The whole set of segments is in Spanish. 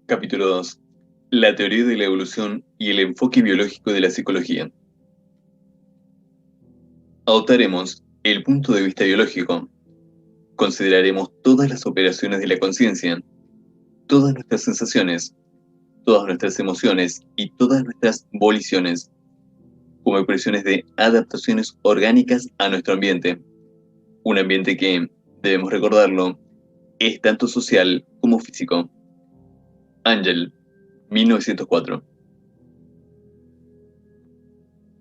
Capítulo 2. La teoría de la evolución y el enfoque biológico de la psicología. Adoptaremos el punto de vista biológico. Consideraremos todas las operaciones de la conciencia, todas nuestras sensaciones, todas nuestras emociones y todas nuestras voliciones como expresiones de adaptaciones orgánicas a nuestro ambiente. Un ambiente que, debemos recordarlo, es tanto social como físico. Ángel, 1904.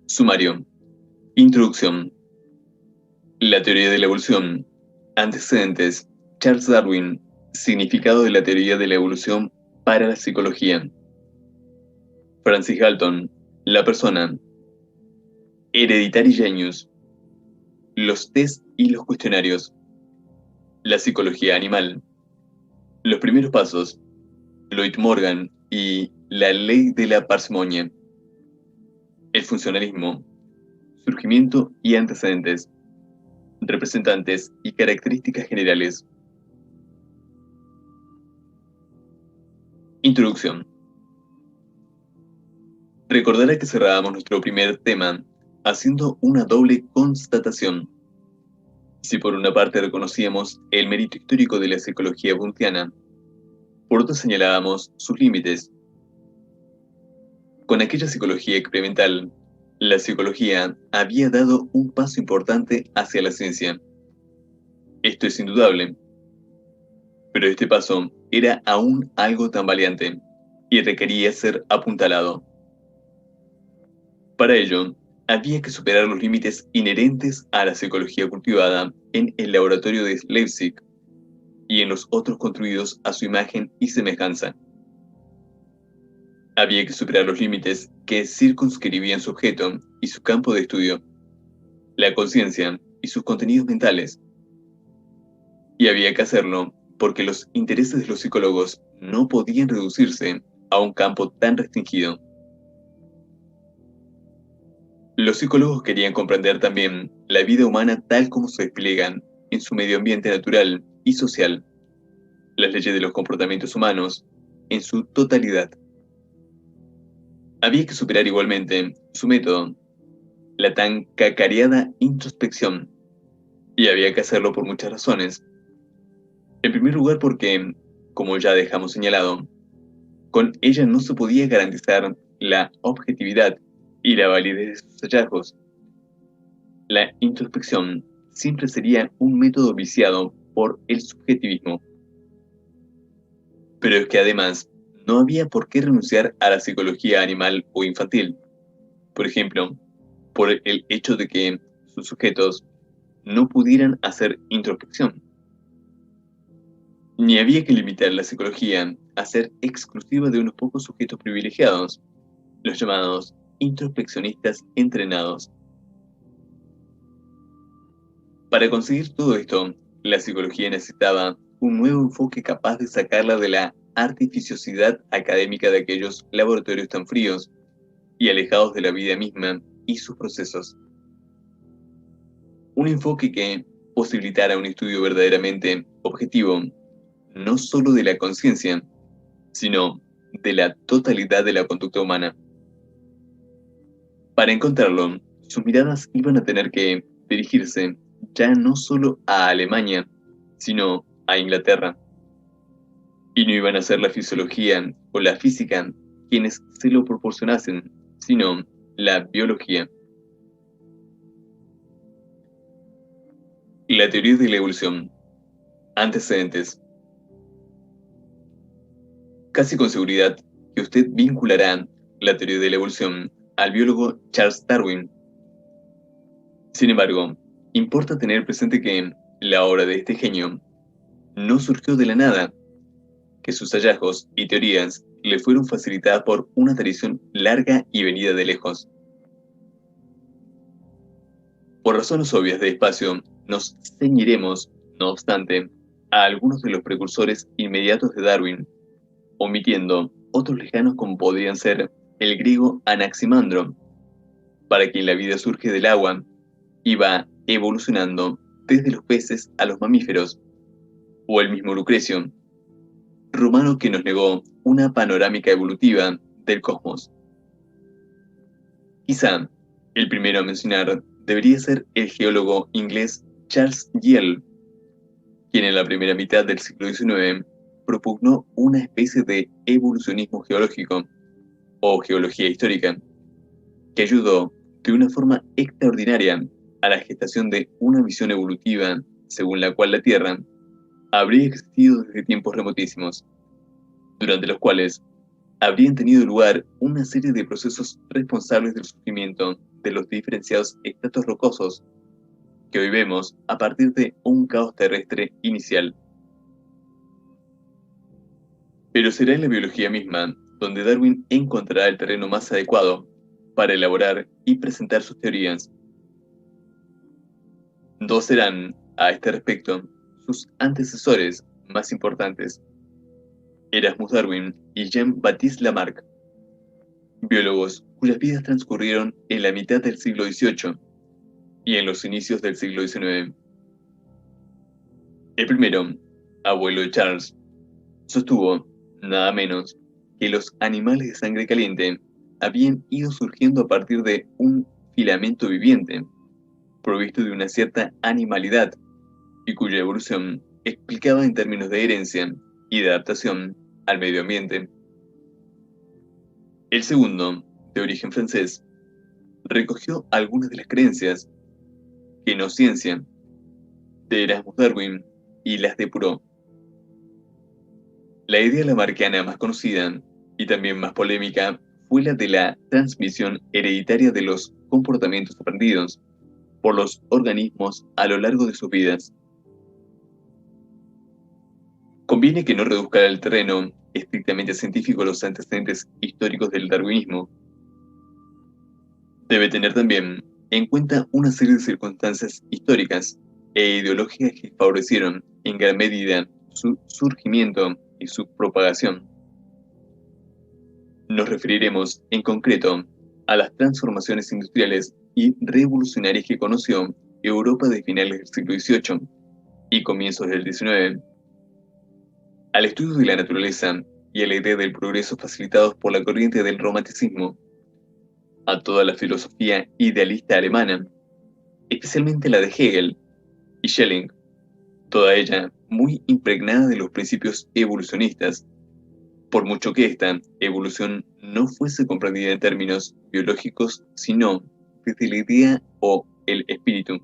Sumario. Introducción. La teoría de la evolución. Antecedentes. Charles Darwin. Significado de la teoría de la evolución para la psicología. Francis Galton. La persona. Hereditary Genius. Los test y los cuestionarios. La psicología animal. Los primeros pasos. Lloyd Morgan y la ley de la parsimonia. El funcionalismo. Surgimiento y antecedentes. Representantes y características generales. Introducción. Recordará que cerrábamos nuestro primer tema haciendo una doble constatación. Si por una parte reconocíamos el mérito histórico de la psicología wundtiana, por otra señalábamos sus límites. Con aquella psicología experimental, la psicología había dado un paso importante hacia la ciencia. Esto es indudable. Pero este paso era aún algo tambaleante y requería ser apuntalado. Para ello, había que superar los límites inherentes a la psicología cultivada en el laboratorio de Leipzig y en los otros construidos a su imagen y semejanza. Había que superar los límites que circunscribían su objeto y su campo de estudio, la conciencia y sus contenidos mentales. Y había que hacerlo porque los intereses de los psicólogos no podían reducirse a un campo tan restringido. Los psicólogos querían comprender también la vida humana tal como se despliegan en su medio ambiente natural y social, las leyes de los comportamientos humanos en su totalidad. Había que superar igualmente su método, la tan cacareada introspección, y había que hacerlo por muchas razones. En primer lugar porque, como ya dejamos señalado, con ella no se podía garantizar la objetividad y la validez de sus hallazgos. La introspección siempre sería un método viciado por el subjetivismo. Pero es que además no había por qué renunciar a la psicología animal o infantil. Por ejemplo, por el hecho de que sus sujetos no pudieran hacer introspección. Ni había que limitar la psicología a ser exclusiva de unos pocos sujetos privilegiados, los llamados introspeccionistas entrenados. Para conseguir todo esto, la psicología necesitaba un nuevo enfoque capaz de sacarla de la artificiosidad académica de aquellos laboratorios tan fríos y alejados de la vida misma y sus procesos. Un enfoque que posibilitara un estudio verdaderamente objetivo, no solo de la conciencia, sino de la totalidad de la conducta humana. Para encontrarlo, sus miradas iban a tener que dirigirse ya no solo a Alemania, sino a Inglaterra. Y no iban a ser la fisiología o la física quienes se lo proporcionasen, sino la biología. La teoría de la evolución. Antecedentes. Casi con seguridad que usted vinculará la teoría de la evolución al biólogo Charles Darwin. Sin embargo, importa tener presente que la obra de este genio no surgió de la nada, que sus hallazgos y teorías le fueron facilitadas por una tradición larga y venida de lejos. Por razones obvias de espacio, nos ceñiremos, no obstante, a algunos de los precursores inmediatos de Darwin, omitiendo otros lejanos como podrían ser el griego Anaximandro, para quien la vida surge del agua y va evolucionando desde los peces a los mamíferos, o el mismo Lucrecio, romano que nos legó una panorámica evolutiva del cosmos. Quizá el primero a mencionar debería ser el geólogo inglés Charles Lyell, quien en la primera mitad del siglo XIX propugnó una especie de evolucionismo geológico o geología histórica, que ayudó de una forma extraordinaria a la gestación de una visión evolutiva según la cual la Tierra habría existido desde tiempos remotísimos, durante los cuales habrían tenido lugar una serie de procesos responsables del surgimiento de los diferenciados estratos rocosos que hoy vemos a partir de un caos terrestre inicial. Pero será en la biología misma donde Darwin encontrará el terreno más adecuado para elaborar y presentar sus teorías. Dos serán, a este respecto, sus antecesores más importantes, Erasmus Darwin y Jean-Baptiste Lamarck, biólogos cuyas vidas transcurrieron en la mitad del siglo XVIII y en los inicios del siglo XIX. El primero, abuelo de Charles, sostuvo, nada menos, que los animales de sangre caliente habían ido surgiendo a partir de un filamento viviente, provisto de una cierta animalidad, y cuya evolución explicaba en términos de herencia y de adaptación al medio ambiente. El segundo, de origen francés, recogió algunas de las creencias, que no ciencia, de Erasmus Darwin y las depuró. La idea lamarckiana más conocida, y también más polémica, fue la de la transmisión hereditaria de los comportamientos aprendidos por los organismos a lo largo de sus vidas. Conviene que no reduzca al terreno estrictamente científico los antecedentes históricos del darwinismo. Debe tener también en cuenta una serie de circunstancias históricas e ideológicas que favorecieron en gran medida su surgimiento y su propagación. Nos referiremos, en concreto, a las transformaciones industriales y revolucionarias que conoció Europa de finales del siglo XVIII y comienzos del XIX, al estudio de la naturaleza y a la idea del progreso facilitados por la corriente del romanticismo, a toda la filosofía idealista alemana, especialmente la de Hegel y Schelling, toda ella muy impregnada de los principios evolucionistas, por mucho que esta evolución no fuese comprendida en términos biológicos, sino desde la idea o el espíritu.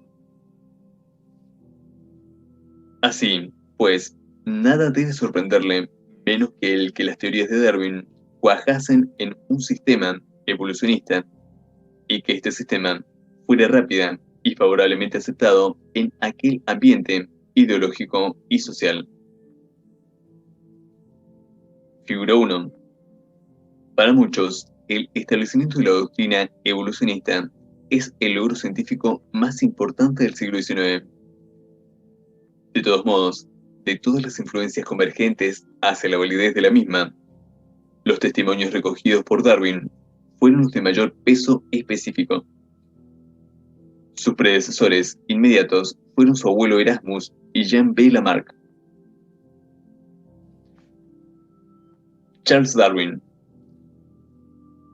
Así, pues, nada debe sorprenderle menos que las teorías de Darwin cuajasen en un sistema evolucionista y que este sistema fuera rápida y favorablemente aceptado en aquel ambiente ideológico y social. Figura 1. Para muchos, el establecimiento de la doctrina evolucionista es el logro científico más importante del siglo XIX. De todos modos, de todas las influencias convergentes hacia la validez de la misma, los testimonios recogidos por Darwin fueron los de mayor peso específico. Sus predecesores inmediatos fueron su abuelo Erasmus y Jean B. Lamarck. Charles Darwin.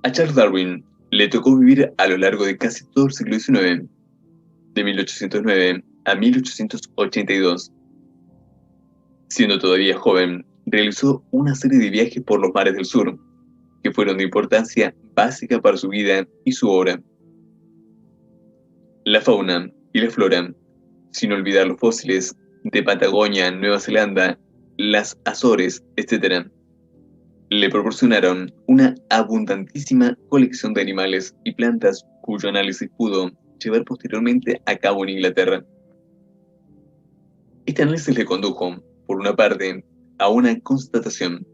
A Charles Darwin le tocó vivir a lo largo de casi todo el siglo XIX, de 1809 a 1882. Siendo todavía joven, realizó una serie de viajes por los mares del sur, que fueron de importancia básica para su vida y su obra. La fauna y la flora, sin olvidar los fósiles de Patagonia, Nueva Zelanda, las Azores, etc., le proporcionaron una abundantísima colección de animales y plantas cuyo análisis pudo llevar posteriormente a cabo en Inglaterra. Este análisis le condujo, por una parte, a una constatación: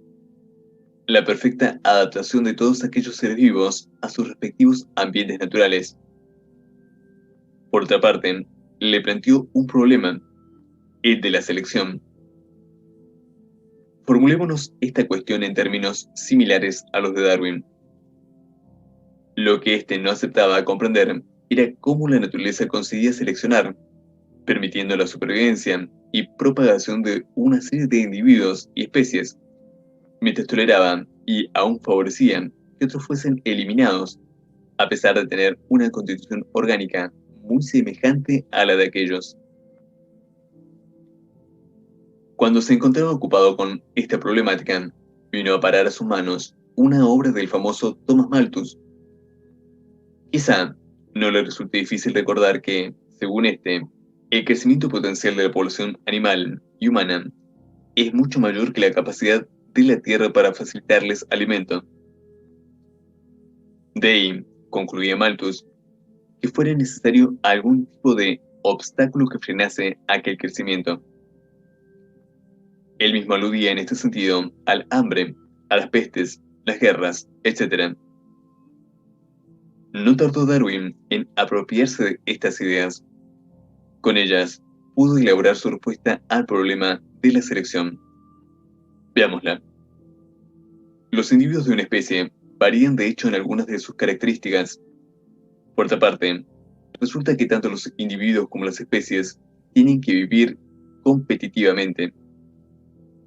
la perfecta adaptación de todos aquellos seres vivos a sus respectivos ambientes naturales. Por otra parte, le planteó un problema, el de la selección. Formulémonos esta cuestión en términos similares a los de Darwin. Lo que éste no aceptaba comprender era cómo la naturaleza conseguía seleccionar, permitiendo la supervivencia y propagación de una serie de individuos y especies, mientras toleraba y aún favorecía que otros fuesen eliminados, a pesar de tener una constitución orgánica muy semejante a la de aquellos. Cuando se encontraba ocupado con esta problemática, vino a parar a sus manos una obra del famoso Thomas Malthus. Quizá no le resulte difícil recordar que, según este, el crecimiento potencial de la población animal y humana es mucho mayor que la capacidad de la Tierra para facilitarles alimento. De ahí, concluía Malthus, que fuera necesario algún tipo de obstáculo que frenase aquel crecimiento. Él mismo aludía en este sentido al hambre, a las pestes, las guerras, etc. No tardó Darwin en apropiarse de estas ideas. Con ellas, pudo elaborar su respuesta al problema de la selección. Veámosla. Los individuos de una especie varían de hecho en algunas de sus características. Por otra parte, resulta que tanto los individuos como las especies tienen que vivir competitivamente,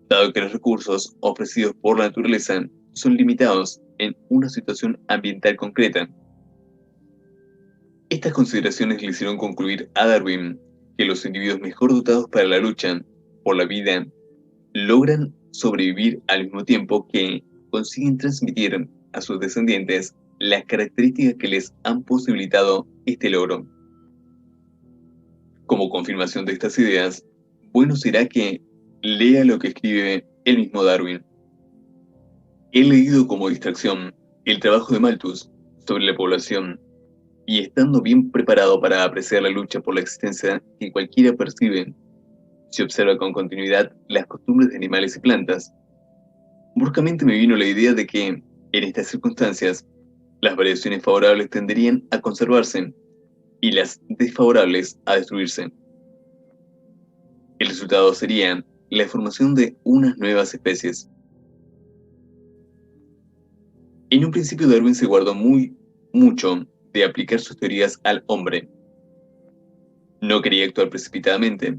dado que los recursos ofrecidos por la naturaleza son limitados en una situación ambiental concreta. Estas consideraciones le hicieron concluir a Darwin que los individuos mejor dotados para la lucha por la vida logran sobrevivir al mismo tiempo que consiguen transmitir a sus descendientes las características que les han posibilitado este logro. Como confirmación de estas ideas, bueno será que lea lo que escribe el mismo Darwin. He leído como distracción el trabajo de Malthus sobre la población y estando bien preparado para apreciar la lucha por la existencia que cualquiera percibe, si observa con continuidad las costumbres de animales y plantas, bruscamente me vino la idea de que, en estas circunstancias, las variaciones favorables tenderían a conservarse y las desfavorables a destruirse. El resultado sería la formación de unas nuevas especies. En un principio Darwin se guardó mucho de aplicar sus teorías al hombre. No quería actuar precipitadamente.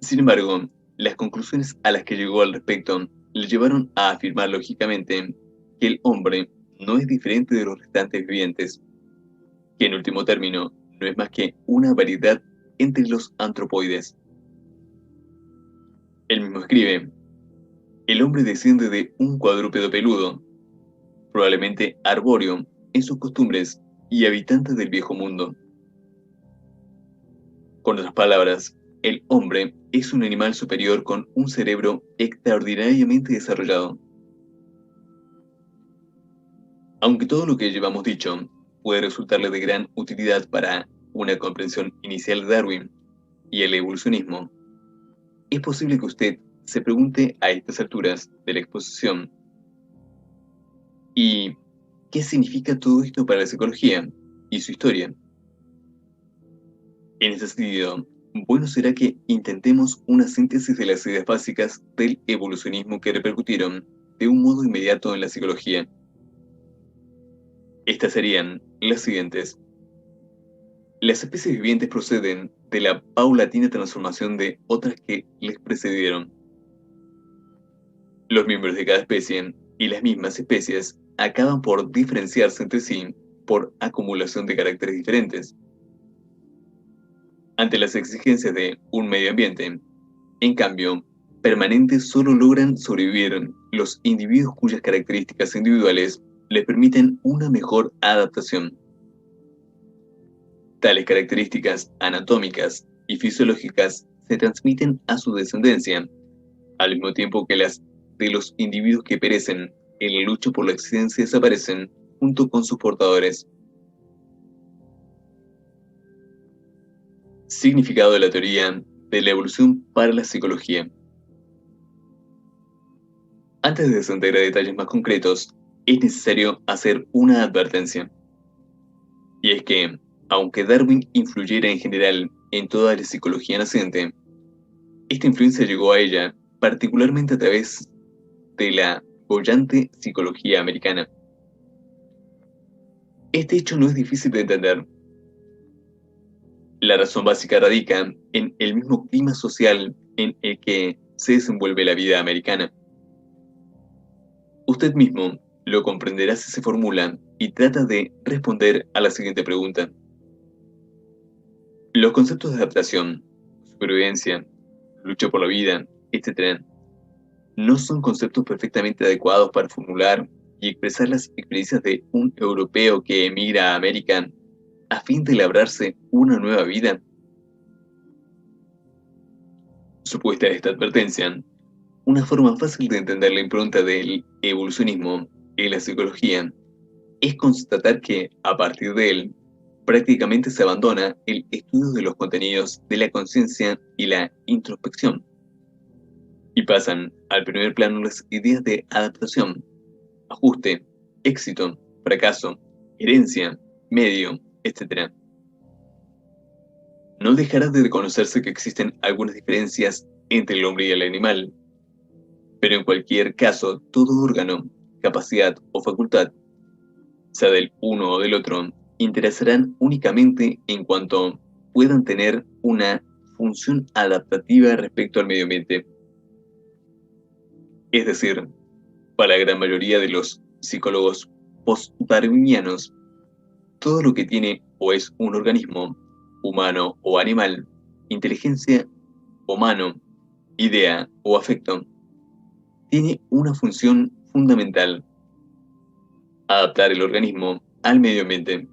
Sin embargo, las conclusiones a las que llegó al respecto le llevaron a afirmar lógicamente que el hombre no es diferente de los restantes vivientes, que en último término no es más que una variedad entre los antropoides. Él mismo escribe, el hombre desciende de un cuadrúpedo peludo, probablemente arbóreo en sus costumbres y habitante del viejo mundo. Con otras palabras, el hombre es un animal superior con un cerebro extraordinariamente desarrollado. Aunque todo lo que llevamos dicho puede resultarle de gran utilidad para una comprensión inicial de Darwin y el evolucionismo, es posible que usted se pregunte a estas alturas de la exposición, ¿y qué significa todo esto para la psicología y su historia? En ese sentido, bueno será que intentemos una síntesis de las ideas básicas del evolucionismo que repercutieron de un modo inmediato en la psicología. Estas serían las siguientes. Las especies vivientes proceden de la paulatina transformación de otras que les precedieron. Los miembros de cada especie y las mismas especies acaban por diferenciarse entre sí por acumulación de caracteres diferentes. Ante las exigencias de un medio ambiente, en cambio, permanentes solo logran sobrevivir los individuos cuyas características individuales les permiten una mejor adaptación. Tales características anatómicas y fisiológicas se transmiten a su descendencia, al mismo tiempo que las de los individuos que perecen en la lucha por la existencia desaparecen junto con sus portadores. Significado de la teoría de la evolución para la psicología. Antes de descender a detalles más concretos, es necesario hacer una advertencia. Y es que, aunque Darwin influyera en general en toda la psicología naciente, esta influencia llegó a ella particularmente a través de la boyante psicología americana. Este hecho no es difícil de entender. La razón básica radica en el mismo clima social en el que se desenvuelve la vida americana. Usted mismo lo comprenderá si se formula y trata de responder a la siguiente pregunta. Los conceptos de adaptación, supervivencia, lucha por la vida, etc., no son conceptos perfectamente adecuados para formular y expresar las experiencias de un europeo que emigra a América a fin de labrarse una nueva vida. Supuesta esta advertencia, una forma fácil de entender la impronta del evolucionismo en la psicología es constatar que, a partir de él, prácticamente se abandona el estudio de los contenidos de la conciencia y la introspección, y pasan al primer plano las ideas de adaptación, ajuste, éxito, fracaso, herencia, medio, etc. No dejará de reconocerse que existen algunas diferencias entre el hombre y el animal, pero en cualquier caso, todo órgano, capacidad o facultad, sea del uno o del otro, interesarán únicamente en cuanto puedan tener una función adaptativa respecto al medio ambiente. Es decir, para la gran mayoría de los psicólogos post-darwinianos, todo lo que tiene o es un organismo, humano o animal, inteligencia o mano, idea o afecto, tiene una función fundamental: adaptar el organismo al medio ambiente.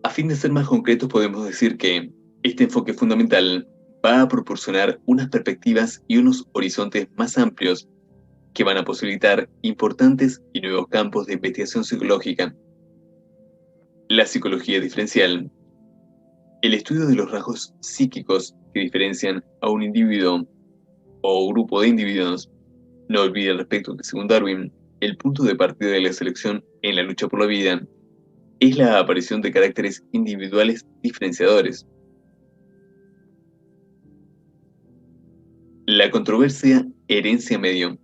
A fin de ser más concretos, podemos decir que este enfoque fundamental va a proporcionar unas perspectivas y unos horizontes más amplios que van a posibilitar importantes y nuevos campos de investigación psicológica. La psicología diferencial, el estudio de los rasgos psíquicos que diferencian a un individuo o grupo de individuos. No olvide al respecto que, según Darwin, el punto de partida de la selección en la lucha por la vida es la aparición de caracteres individuales diferenciadores. La controversia herencia-medio.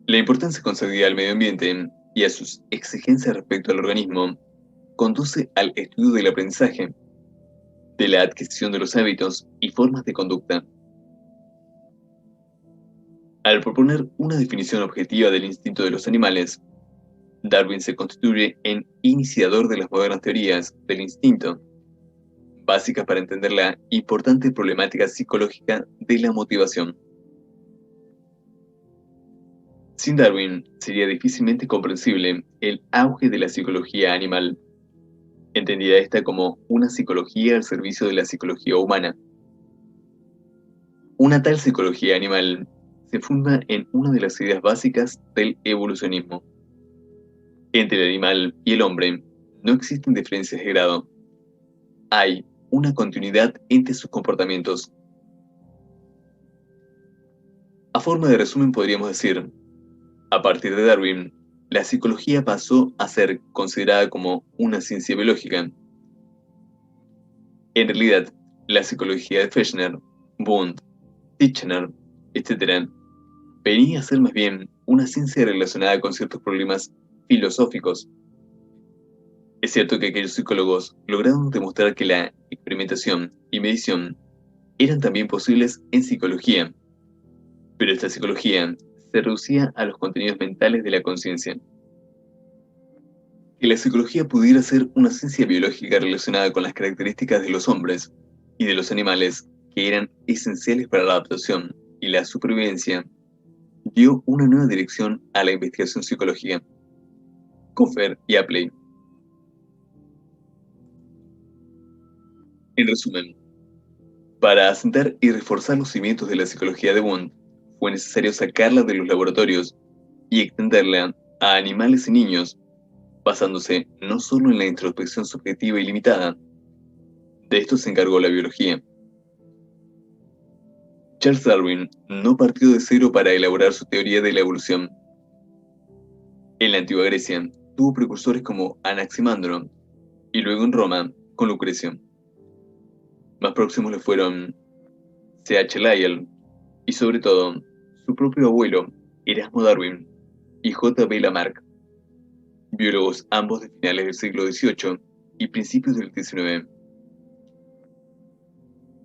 La importancia concedida al medio ambiente y a sus exigencias respecto al organismo conduce al estudio del aprendizaje, de la adquisición de los hábitos y formas de conducta. Al proponer una definición objetiva del instinto de los animales, Darwin se constituye en iniciador de las modernas teorías del instinto, básicas para entender la importante problemática psicológica de la motivación. Sin Darwin, sería difícilmente comprensible el auge de la psicología animal, entendida esta como una psicología al servicio de la psicología humana. Una tal psicología animal se funda en una de las ideas básicas del evolucionismo. Entre el animal y el hombre no existen diferencias de grado. Hay una continuidad entre sus comportamientos. A forma de resumen podríamos decir, a partir de Darwin, la psicología pasó a ser considerada como una ciencia biológica. En realidad, la psicología de Fechner, Wundt, Titchener, etc., venía a ser más bien una ciencia relacionada con ciertos problemas filosóficos. Es cierto que aquellos psicólogos lograron demostrar que la experimentación y medición eran también posibles en psicología, pero esta psicología se reducía a los contenidos mentales de la conciencia. Que la psicología pudiera ser una ciencia biológica relacionada con las características de los hombres y de los animales que eran esenciales para la adaptación y la supervivencia, dio una nueva dirección a la investigación psicológica. Coffer y Apley. En resumen, para asentar y reforzar los cimientos de la psicología de Wundt, fue necesario sacarla de los laboratorios y extenderla a animales y niños, basándose no solo en la introspección subjetiva y limitada. De esto se encargó la biología. Charles Darwin no partió de cero para elaborar su teoría de la evolución. En la antigua Grecia tuvo precursores como Anaximandro y luego en Roma con Lucrecio. Más próximos le fueron C.H. Lyell y sobre todo su propio abuelo, Erasmo Darwin, y J.B. Lamarck, biólogos ambos de finales del siglo XVIII y principios del XIX.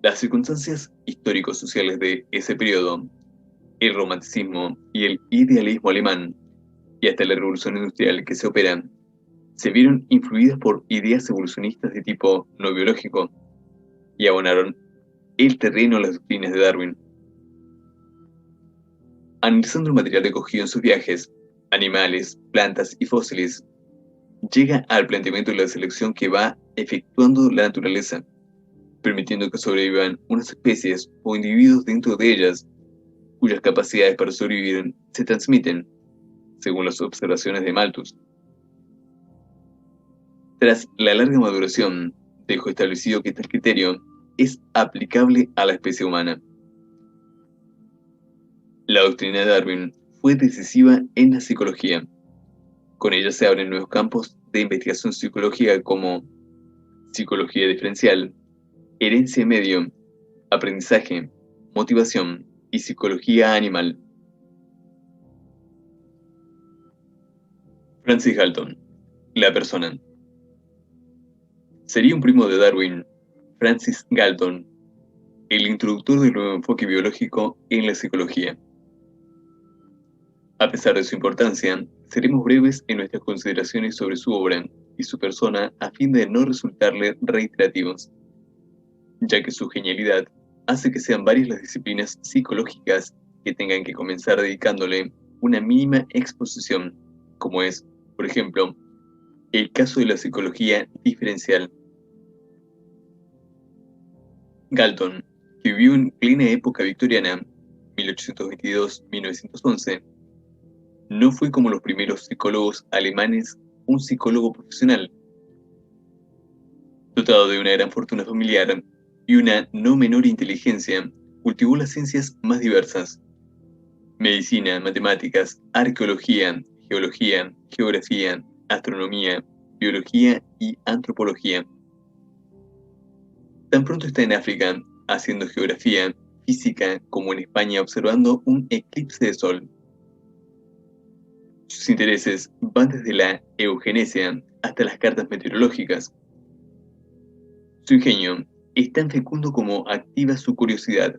Las circunstancias histórico-sociales de ese periodo, el romanticismo y el idealismo alemán, y hasta la revolución industrial que se opera, se vieron influidas por ideas evolucionistas de tipo no biológico y abonaron el terreno a las doctrinas de Darwin. Analizando el material recogido en sus viajes, animales, plantas y fósiles, llega al planteamiento de la selección que va efectuando la naturaleza, permitiendo que sobrevivan unas especies o individuos dentro de ellas, cuyas capacidades para sobrevivir se transmiten, según las observaciones de Malthus. Tras la larga maduración, dejó establecido que tal criterio es aplicable a la especie humana. La doctrina de Darwin fue decisiva en la psicología. Con ella se abren nuevos campos de investigación psicológica como psicología diferencial, herencia y medio, aprendizaje, motivación y psicología animal. Francis Galton, la persona. Sería un primo de Darwin, Francis Galton, el introductor del nuevo enfoque biológico en la psicología. A pesar de su importancia, seremos breves en nuestras consideraciones sobre su obra y su persona a fin de no resultarle reiterativos, ya que su genialidad hace que sean varias las disciplinas psicológicas que tengan que comenzar dedicándole una mínima exposición, como es, por ejemplo, el caso de la psicología diferencial. Galton, que vivió en plena época victoriana, 1822-1911, no fue como los primeros psicólogos alemanes un psicólogo profesional. Dotado de una gran fortuna familiar y una no menor inteligencia, cultivó las ciencias más diversas: medicina, matemáticas, arqueología, geología, geografía, astronomía, biología y antropología. Tan pronto está en África, haciendo geografía, física, como en España observando un eclipse de sol. Sus intereses van desde la eugenesia hasta las cartas meteorológicas. Su ingenio es tan fecundo como activa su curiosidad.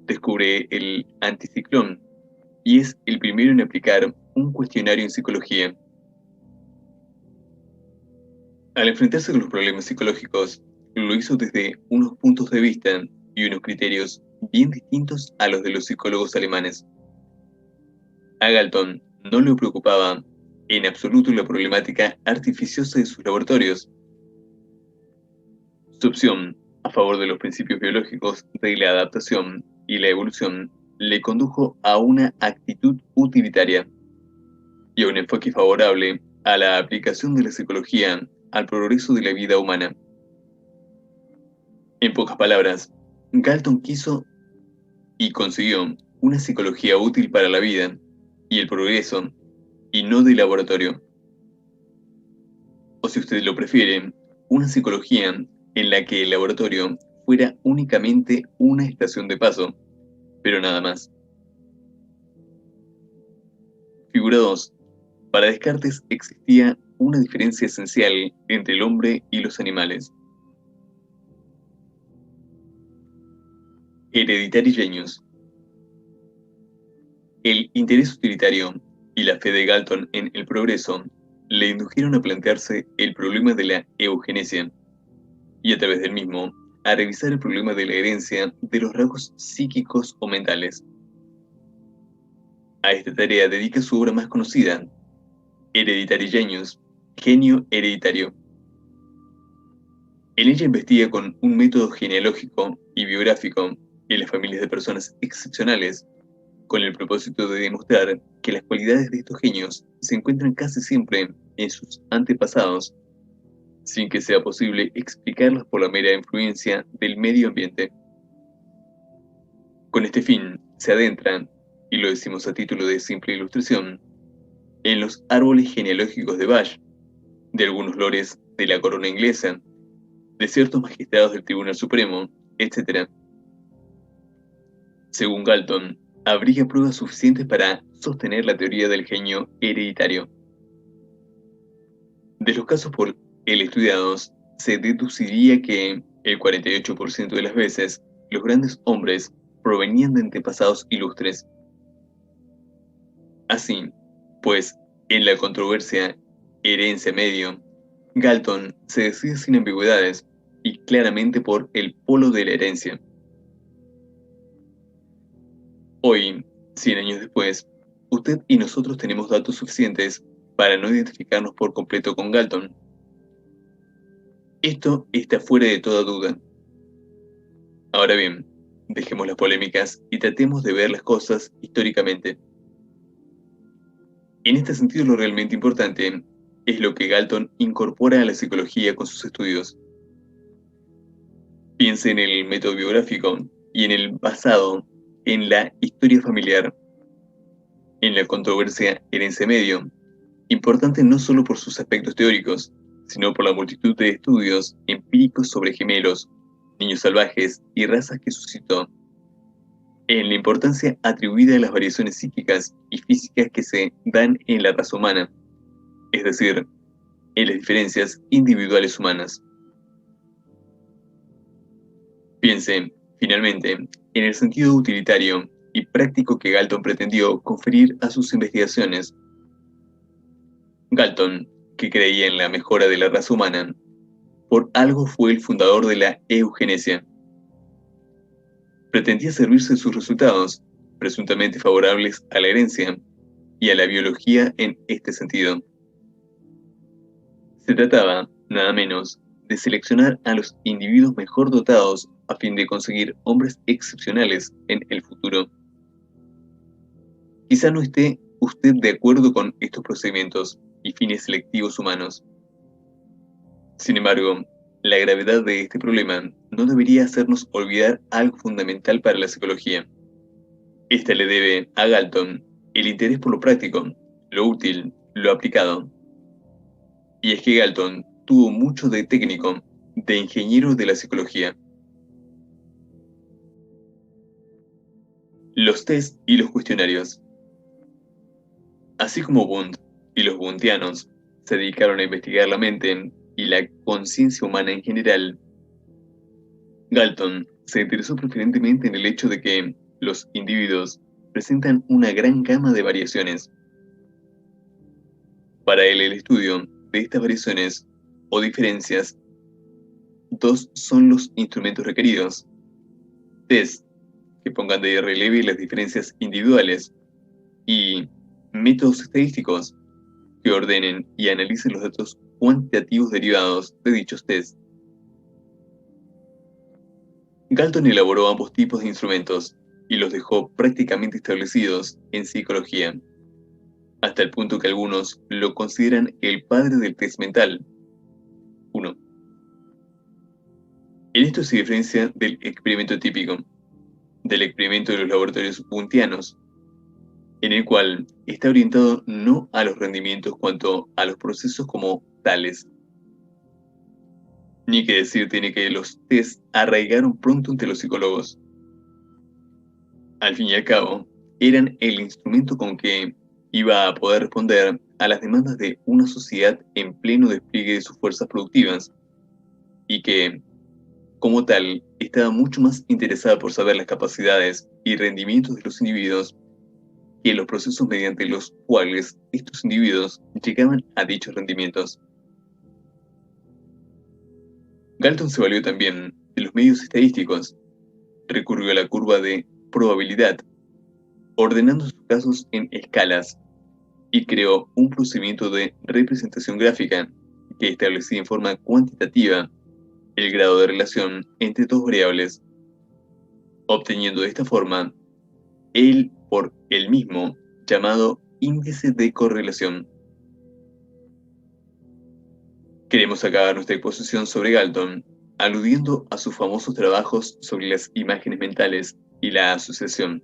Descubre el anticiclón y es el primero en aplicar un cuestionario en psicología. Al enfrentarse con los problemas psicológicos, lo hizo desde unos puntos de vista y unos criterios bien distintos a los de los psicólogos alemanes. A Galton no le preocupaba en absoluto la problemática artificiosa de sus laboratorios. Su opción a favor de los principios biológicos de la adaptación y la evolución le condujo a una actitud utilitaria y a un enfoque favorable a la aplicación de la psicología al progreso de la vida humana. En pocas palabras, Galton quiso y consiguió una psicología útil para la vida y el progreso, y no de laboratorio. O si usted lo prefiere, una psicología en la que el laboratorio fuera únicamente una estación de paso, pero nada más. Figura 2. Para Descartes existía una diferencia esencial entre el hombre y los animales. Hereditary Genius. El interés utilitario y la fe de Galton en el progreso le indujeron a plantearse el problema de la eugenesia y a través del mismo a revisar el problema de la herencia de los rasgos psíquicos o mentales. A esta tarea dedica su obra más conocida, Hereditary Genius, Genio Hereditario. En ella investiga con un método genealógico y biográfico en las familias de personas excepcionales, con el propósito de demostrar que las cualidades de estos genios se encuentran casi siempre en sus antepasados, sin que sea posible explicarlas por la mera influencia del medio ambiente. Con este fin, se adentran, y lo decimos a título de simple ilustración, en los árboles genealógicos de Bash, de algunos lores de la corona inglesa, de ciertos magistrados del Tribunal Supremo, etc. Según Galton, habría pruebas suficientes para sostener la teoría del genio hereditario. De los casos por él estudiados, se deduciría que El 48% de las veces, los grandes hombres provenían de antepasados ilustres. Así, pues, en la controversia herencia-medio, Galton se decide sin ambigüedades y claramente por el polo de la herencia. Hoy, 100 años después, usted y nosotros tenemos datos suficientes para no identificarnos por completo con Galton. Esto está fuera de toda duda. Ahora bien, dejemos las polémicas y tratemos de ver las cosas históricamente. En este sentido, lo realmente importante es lo que Galton incorpora a la psicología con sus estudios. Piense en el método biográfico y en el basado en la historia familiar, en la controversia herencia-medio, importante no solo por sus aspectos teóricos, sino por la multitud de estudios empíricos sobre gemelos, niños salvajes y razas que suscitó, en la importancia atribuida a las variaciones psíquicas y físicas que se dan en la raza humana, es decir, en las diferencias individuales humanas. Piense, finalmente, en el sentido utilitario y práctico que Galton pretendió conferir a sus investigaciones. Galton, que creía en la mejora de la raza humana, por algo fue el fundador de la eugenesia. Pretendía servirse de sus resultados, presuntamente favorables a la herencia y a la biología en este sentido. Se trataba, nada menos, de seleccionar a los individuos mejor dotados a fin de conseguir hombres excepcionales en el futuro. Quizá no esté usted de acuerdo con estos procedimientos y fines selectivos humanos. Sin embargo, la gravedad de este problema no debería hacernos olvidar algo fundamental para la psicología. Esta le debe a Galton el interés por lo práctico, lo útil, lo aplicado. Y es que Galton tuvo mucho de técnico, de ingeniero de la psicología. Los test y los cuestionarios. Así como Wundt y los wundtianos se dedicaron a investigar la mente y la conciencia humana en general, Galton se interesó preferentemente en el hecho de que los individuos presentan una gran gama de variaciones. Para él, el estudio de estas variaciones o diferencias, dos son los instrumentos requeridos: test que pongan de relieve las diferencias individuales y métodos estadísticos que ordenen y analicen los datos cuantitativos derivados de dichos test. Galton elaboró ambos tipos de instrumentos y los dejó prácticamente establecidos en psicología, hasta el punto que algunos lo consideran el padre del test mental. 1. En esto se diferencia del experimento típico, del experimento de los laboratorios wundtianos, en el cual está orientado no a los rendimientos cuanto a los procesos como tales. Ni que decir tiene que los test arraigaron pronto entre los psicólogos. Al fin y al cabo, eran el instrumento con que iba a poder responder a las demandas de una sociedad en pleno despliegue de sus fuerzas productivas, y que, como tal, estaba mucho más interesada por saber las capacidades y rendimientos de los individuos que los procesos mediante los cuales estos individuos llegaban a dichos rendimientos. Galton se valió también de los medios estadísticos, recurrió a la curva de probabilidad, ordenando sus casos en escalas, y creó un procedimiento de representación gráfica que establecía en forma cuantitativa el grado de relación entre dos variables, obteniendo de esta forma el por el mismo llamado índice de correlación. Queremos acabar nuestra exposición sobre Galton aludiendo a sus famosos trabajos sobre las imágenes mentales y la asociación.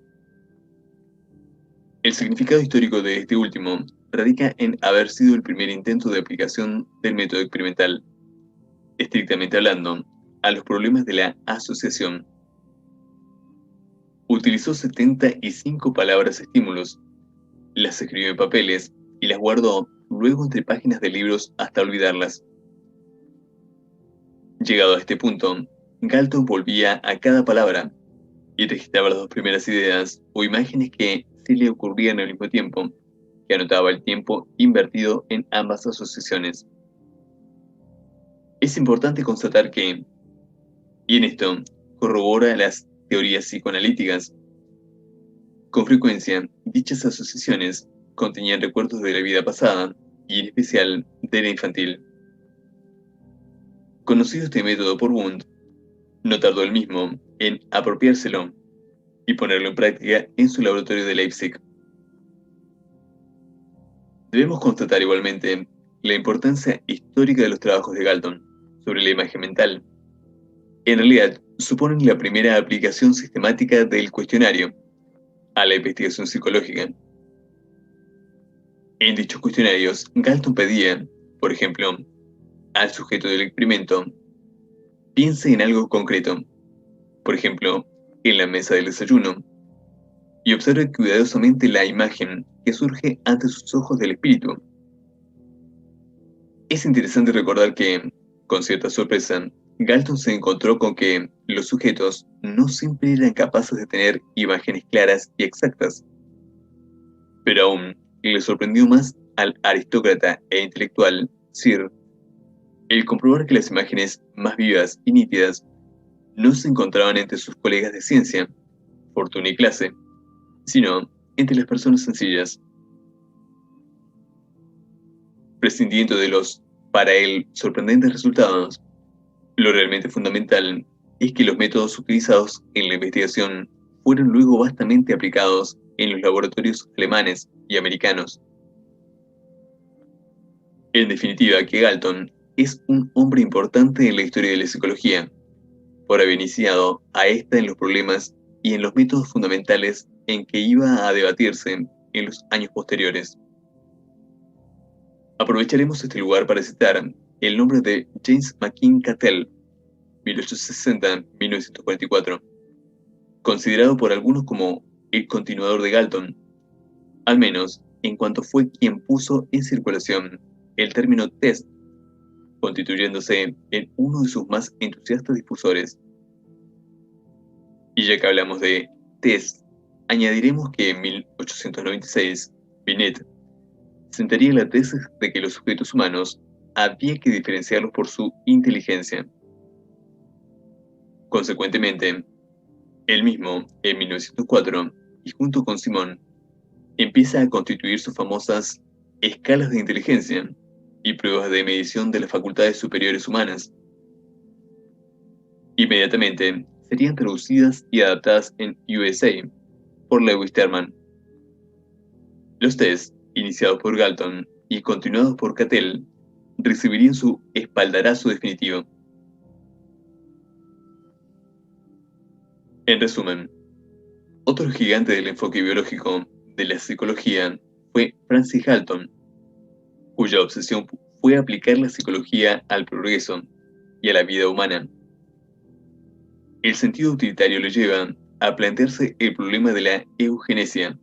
El significado histórico de este último radica en haber sido el primer intento de aplicación del método experimental, estrictamente hablando, a los problemas de la asociación. Utilizó 75 palabras estímulos, las escribió en papeles y las guardó luego entre páginas de libros hasta olvidarlas. Llegado a este punto, Galton volvía a cada palabra y registraba las dos primeras ideas o imágenes que se le ocurrían al mismo tiempo, que anotaba el tiempo invertido en ambas asociaciones. Es importante constatar que, y en esto corrobora las teorías psicoanalíticas, con frecuencia dichas asociaciones contenían recuerdos de la vida pasada y en especial de la infantil. Conocido este método por Wundt, no tardó el mismo en apropiárselo y ponerlo en práctica en su laboratorio de Leipzig. Debemos constatar igualmente la importancia histórica de los trabajos de Galton sobre la imagen mental. En realidad, suponen la primera aplicación sistemática del cuestionario a la investigación psicológica. En dichos cuestionarios, Galton pedía, por ejemplo, al sujeto del experimento, piense en algo concreto, por ejemplo, en la mesa del desayuno, y observe cuidadosamente la imagen que surge ante sus ojos del espíritu. Es interesante recordar que, con cierta sorpresa, Galton se encontró con que los sujetos no siempre eran capaces de tener imágenes claras y exactas. Pero aún le sorprendió más al aristócrata e intelectual Sir el comprobar que las imágenes más vivas y nítidas no se encontraban entre sus colegas de ciencia, fortuna y clase, sino entre las personas sencillas. Prescindiendo de los, para él, sorprendentes resultados, lo realmente fundamental es que los métodos utilizados en la investigación fueron luego vastamente aplicados en los laboratorios alemanes y americanos. En definitiva, que Galton es un hombre importante en la historia de la psicología, por haber iniciado a esta en los problemas y en los métodos fundamentales en que iba a debatirse en los años posteriores. Aprovecharemos este lugar para citar el nombre de James McKim Cattell, 1860-1944, considerado por algunos como el continuador de Galton, al menos en cuanto fue quien puso en circulación el término test, constituyéndose en uno de sus más entusiastas difusores. Y ya que hablamos de test, añadiremos que en 1896, Binet sentaría la tesis de que los sujetos humanos había que diferenciarlos por su inteligencia. Consecuentemente, él mismo, en 1904, y junto con Simon, empieza a constituir sus famosas escalas de inteligencia y pruebas de medición de las facultades superiores humanas. Inmediatamente serían traducidas y adaptadas en USA por Lewis Terman. Los test, iniciados por Galton y continuados por Cattell, recibirían su espaldarazo definitivo. En resumen, otro gigante del enfoque biológico de la psicología fue Francis Galton, cuya obsesión fue aplicar la psicología al progreso y a la vida humana. El sentido utilitario lo lleva a plantearse el problema de la eugenesia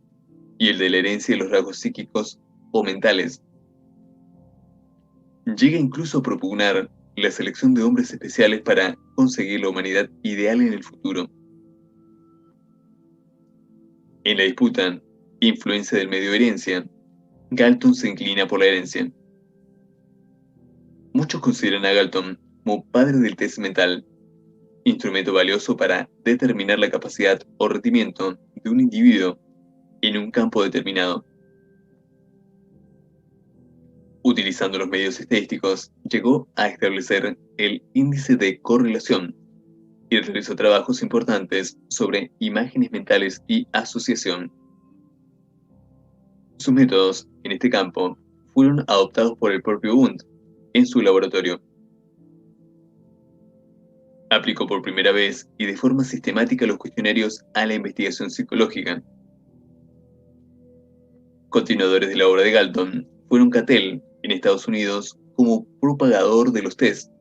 y el de la herencia de los rasgos psíquicos o mentales. Llega incluso a propugnar la selección de hombres especiales para conseguir la humanidad ideal en el futuro. En la disputa, influencia del medio herencia, Galton se inclina por la herencia. Muchos consideran a Galton como padre del test mental, instrumento valioso para determinar la capacidad o rendimiento de un individuo en un campo determinado. Utilizando los medios estadísticos, llegó a establecer el índice de correlación y realizó trabajos importantes sobre imágenes mentales y asociación. Sus métodos, en este campo, fueron adoptados por el propio Wundt en su laboratorio. Aplicó por primera vez y de forma sistemática los cuestionarios a la investigación psicológica. Continuadores de la obra de Galton fueron Cattell, en Estados Unidos, como propagador de los test,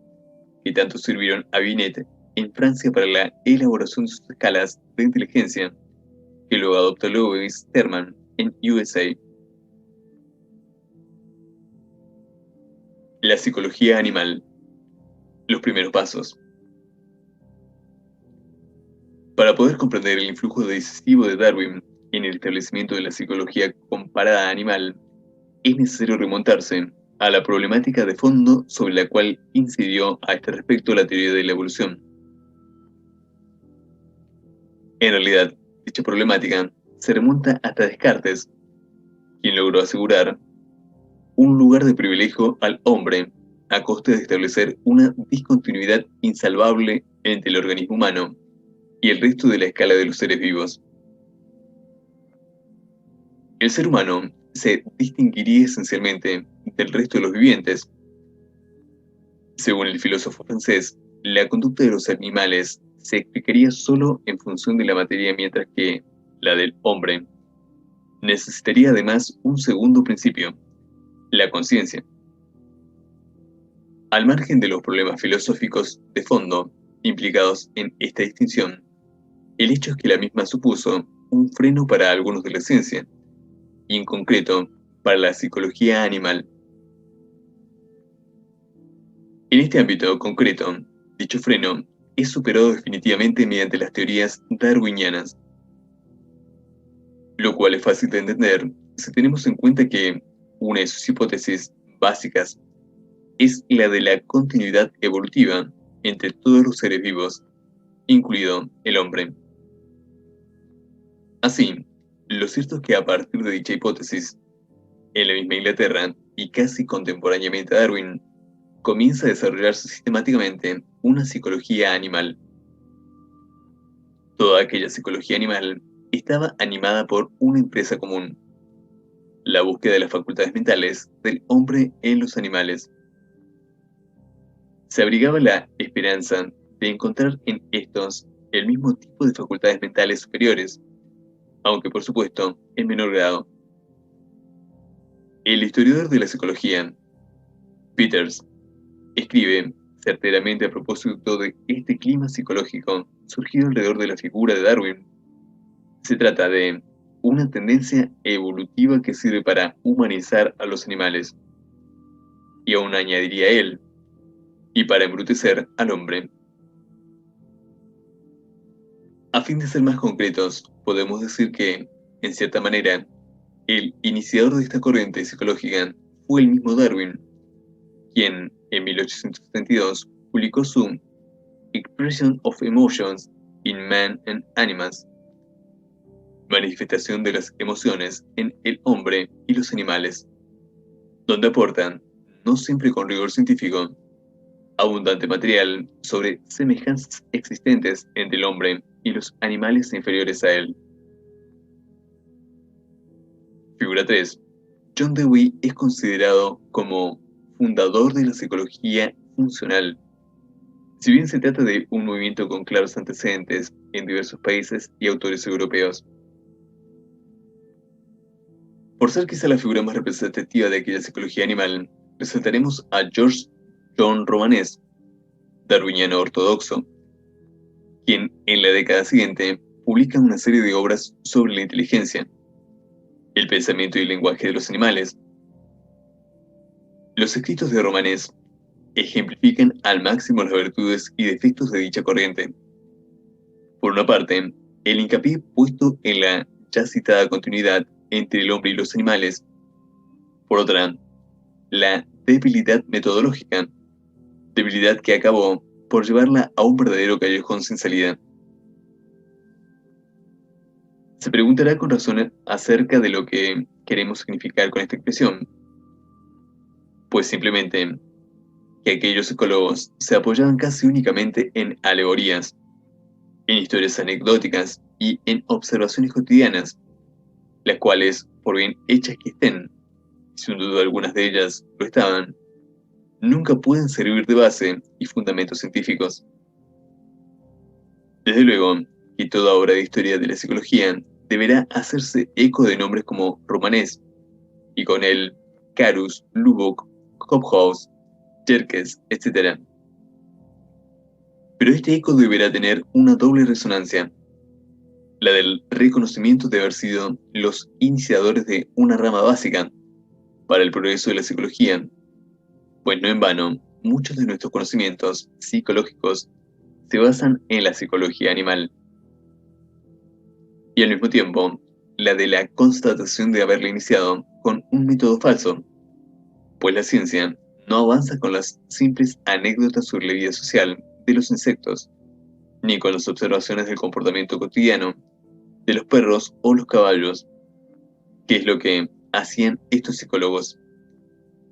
que tanto sirvieron a Binet en Francia para la elaboración de sus escalas de inteligencia, que luego adoptó Lewis Terman en USA. La psicología animal. Los primeros pasos. Para poder comprender el influjo decisivo de Darwin en el establecimiento de la psicología comparada animal, es necesario remontarse a la problemática de fondo sobre la cual incidió a este respecto la teoría de la evolución. En realidad, dicha problemática se remonta hasta Descartes, quien logró asegurar un lugar de privilegio al hombre a costa de establecer una discontinuidad insalvable entre el organismo humano y el resto de la escala de los seres vivos. El ser humano se distinguiría esencialmente del resto de los vivientes. Según el filósofo francés, la conducta de los animales se explicaría solo en función de la materia, mientras que la del hombre necesitaría además un segundo principio, la conciencia. Al margen de los problemas filosóficos de fondo implicados en esta distinción, el hecho es que la misma supuso un freno para algunos de la ciencia, y en concreto para la psicología animal. En este ámbito concreto, dicho freno es superado definitivamente mediante las teorías darwinianas, lo cual es fácil de entender si tenemos en cuenta que una de sus hipótesis básicas es la de la continuidad evolutiva entre todos los seres vivos, incluido el hombre. Así, lo cierto es que a partir de dicha hipótesis, en la misma Inglaterra y casi contemporáneamente a Darwin, comienza a desarrollarse sistemáticamente una psicología animal. Toda aquella psicología animal estaba animada por una empresa común: la búsqueda de las facultades mentales del hombre en los animales. Se abrigaba la esperanza de encontrar en estos el mismo tipo de facultades mentales superiores, aunque por supuesto en menor grado. El historiador de la psicología, Peters, escribe certeramente a propósito de este clima psicológico surgido alrededor de la figura de Darwin. Se trata de una tendencia evolutiva que sirve para humanizar a los animales, y aún añadiría él, y para embrutecer al hombre. A fin de ser más concretos, podemos decir que, en cierta manera, el iniciador de esta corriente psicológica fue el mismo Darwin, quien, en 1872, publicó su Expression of Emotions in Man and Animals, manifestación de las emociones en el hombre y los animales, donde aportan, no siempre con rigor científico, abundante material sobre semejanzas existentes entre el hombre y los animales inferiores a él. Figura 3. John Dewey es considerado como fundador de la psicología funcional. Si bien se trata de un movimiento con claros antecedentes en diversos países y autores europeos. Por ser quizá la figura más representativa de aquella psicología animal, resaltaremos a George John Romanes, darwiniano ortodoxo, quien en la década siguiente publica una serie de obras sobre la inteligencia, el pensamiento y el lenguaje de los animales. Los escritos de Romanes ejemplifican al máximo las virtudes y defectos de dicha corriente. Por una parte, el hincapié puesto en la ya citada continuidad entre el hombre y los animales. Por otra, la debilidad metodológica, debilidad que acabó por llevarla a un verdadero callejón sin salida. Se preguntará con razón acerca de lo que queremos significar con esta expresión. Pues simplemente que aquellos psicólogos se apoyaban casi únicamente en alegorías, en historias anecdóticas y en observaciones cotidianas, las cuales, por bien hechas que estén, y sin duda algunas de ellas lo estaban, nunca pueden servir de base y fundamentos científicos. Desde luego que toda obra de historia de la psicología deberá hacerse eco de nombres como Romanes, y con él Carus, Lubbock, Hobhouse, Yerkes, etc. Pero este eco deberá tener una doble resonancia: la del reconocimiento de haber sido los iniciadores de una rama básica para el progreso de la psicología, pues no en vano, muchos de nuestros conocimientos psicológicos se basan en la psicología animal. al mismo tiempo, la de la constatación de haberla iniciado con un método falso, pues la ciencia no avanza con las simples anécdotas sobre la vida social de los insectos, ni con las observaciones del comportamiento cotidiano de los perros o los caballos, que es lo que hacían estos psicólogos,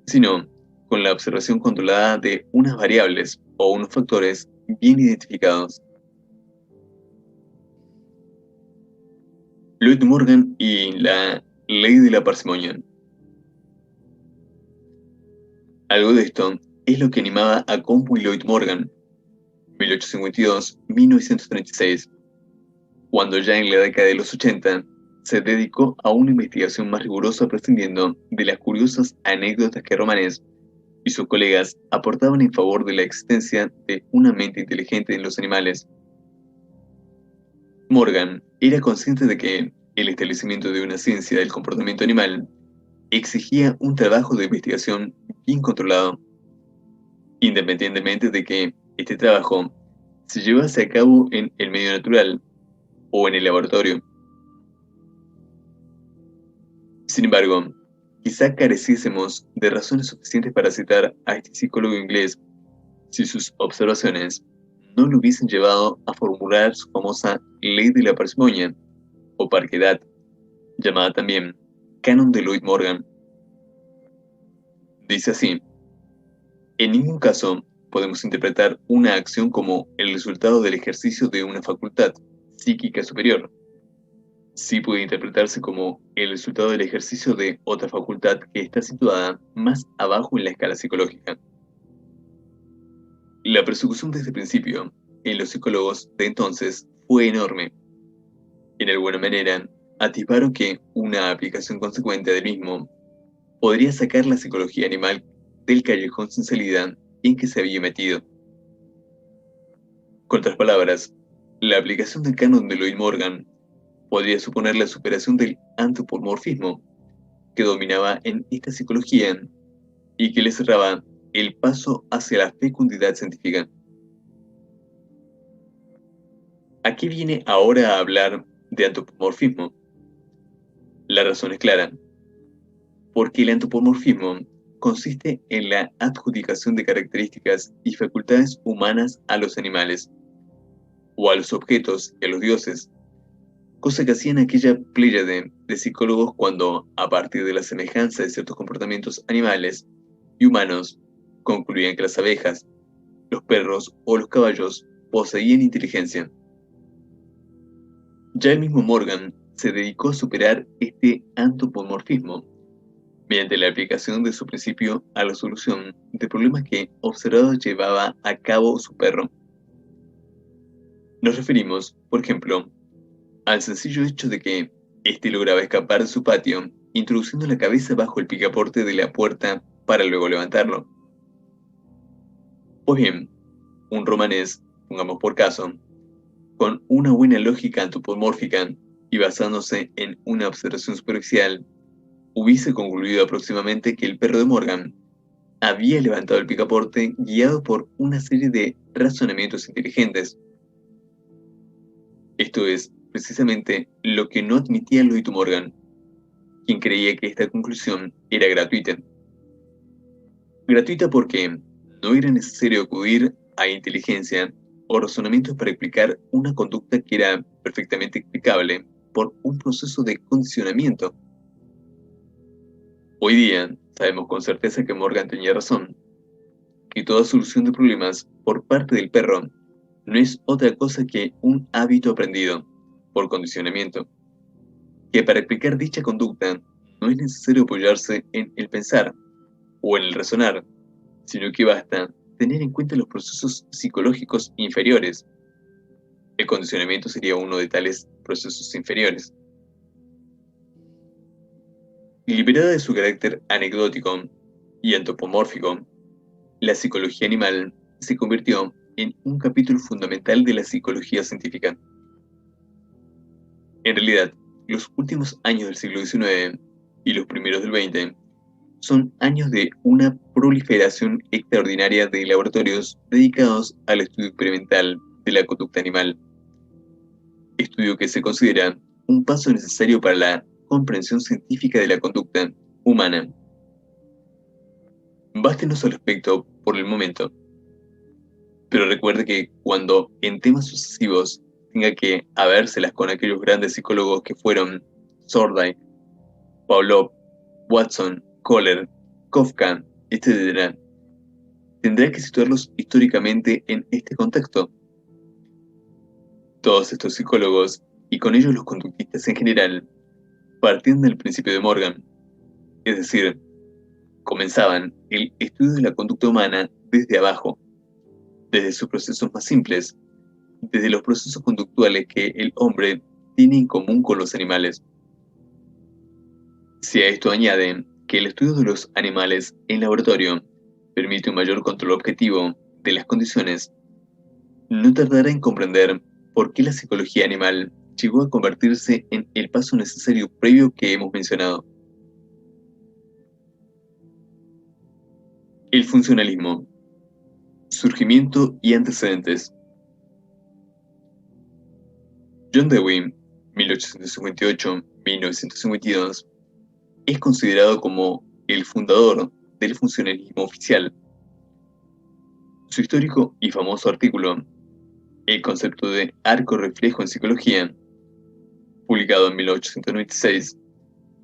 sino con la observación controlada de unas variables o unos factores bien identificados. Lloyd Morgan y la ley de la parsimonia. Algo de esto es lo que animaba a Compo y Lloyd Morgan, 1852-1936, cuando ya en la década de los 80 se dedicó a una investigación más rigurosa prescindiendo de las curiosas anécdotas que Romanes y sus colegas aportaban en favor de la existencia de una mente inteligente en los animales. Morgan era consciente de que el establecimiento de una ciencia del comportamiento animal exigía un trabajo de investigación bien controlado, independientemente de que este trabajo se llevase a cabo en el medio natural o en el laboratorio. Sin embargo, quizá careciésemos de razones suficientes para citar a este psicólogo inglés si sus observaciones no lo hubiesen llevado a formular su famosa ley de la parsimonia o parquedad, llamada también Canon de Lloyd Morgan. Dice así: en ningún caso podemos interpretar una acción como el resultado del ejercicio de una facultad psíquica superior. Sí puede interpretarse como el resultado del ejercicio de otra facultad que está situada más abajo en la escala psicológica. La persecución de este principio en los psicólogos de entonces fue enorme. En alguna manera, atisbaron que una aplicación consecuente del mismo podría sacar la psicología animal del callejón sin salida en que se había metido. Con otras palabras, la aplicación del canon de Lloyd Morgan podría suponer la superación del antropomorfismo que dominaba en esta psicología y que le cerraba el paso hacia la fecundidad científica. ¿A qué viene ahora a hablar de antropomorfismo? La razón es clara, porque el antropomorfismo consiste en la adjudicación de características y facultades humanas a los animales, o a los objetos y a los dioses, cosa que hacían aquella pléyade de psicólogos cuando, a partir de la semejanza de ciertos comportamientos animales y humanos, concluían que las abejas, los perros o los caballos poseían inteligencia. Ya el mismo Morgan se dedicó a superar este antropomorfismo mediante la aplicación de su principio a la solución de problemas que observado llevaba a cabo su perro. Nos referimos, por ejemplo, al sencillo hecho de que éste lograba escapar de su patio, introduciendo la cabeza bajo el picaporte de la puerta para luego levantarlo. Pues bien, un romanés, pongamos por caso, con una buena lógica antropomórfica y basándose en una observación superficial, hubiese concluido aproximadamente que el perro de Morgan había levantado el picaporte guiado por una serie de razonamientos inteligentes. Esto es precisamente lo que no admitía Lloyd Morgan, quien creía que esta conclusión era gratuita. Gratuita porque no era necesario acudir a inteligencia o razonamientos para explicar una conducta que era perfectamente explicable por un proceso de condicionamiento. Hoy día sabemos con certeza que Morgan tenía razón, que toda solución de problemas por parte del perro no es otra cosa que un hábito aprendido, por condicionamiento, que para explicar dicha conducta no es necesario apoyarse en el pensar o en el razonar, sino que basta tener en cuenta los procesos psicológicos inferiores. El condicionamiento sería uno de tales procesos inferiores. Liberada de su carácter anecdótico y antropomórfico, la psicología animal se convirtió en un capítulo fundamental de la psicología científica. En realidad, los últimos años del siglo XIX y los primeros del XX son años de una proliferación extraordinaria de laboratorios dedicados al estudio experimental de la conducta animal, estudio que se considera un paso necesario para la comprensión científica de la conducta humana. Bástenos al respecto por el momento, pero recuerde que cuando en temas sucesivos tenga que habérselas con aquellos grandes psicólogos que fueron Thorndike, Pavlov, Watson, Kohler, Kafka, etc., tendrá que situarlos históricamente en este contexto. Todos estos psicólogos, y con ellos los conductistas en general, partían del principio de Morgan, es decir, comenzaban el estudio de la conducta humana desde abajo, desde sus procesos más simples, desde los procesos conductuales que el hombre tiene en común con los animales. Si a esto añaden que el estudio de los animales en laboratorio permite un mayor control objetivo de las condiciones, no tardará en comprender por qué la psicología animal llegó a convertirse en el paso necesario previo que hemos mencionado. El funcionalismo. Surgimiento y antecedentes. John Dewey, 1858-1952, es considerado como el fundador del funcionalismo oficial. Su histórico y famoso artículo, El concepto de arco reflejo en psicología, publicado en 1896,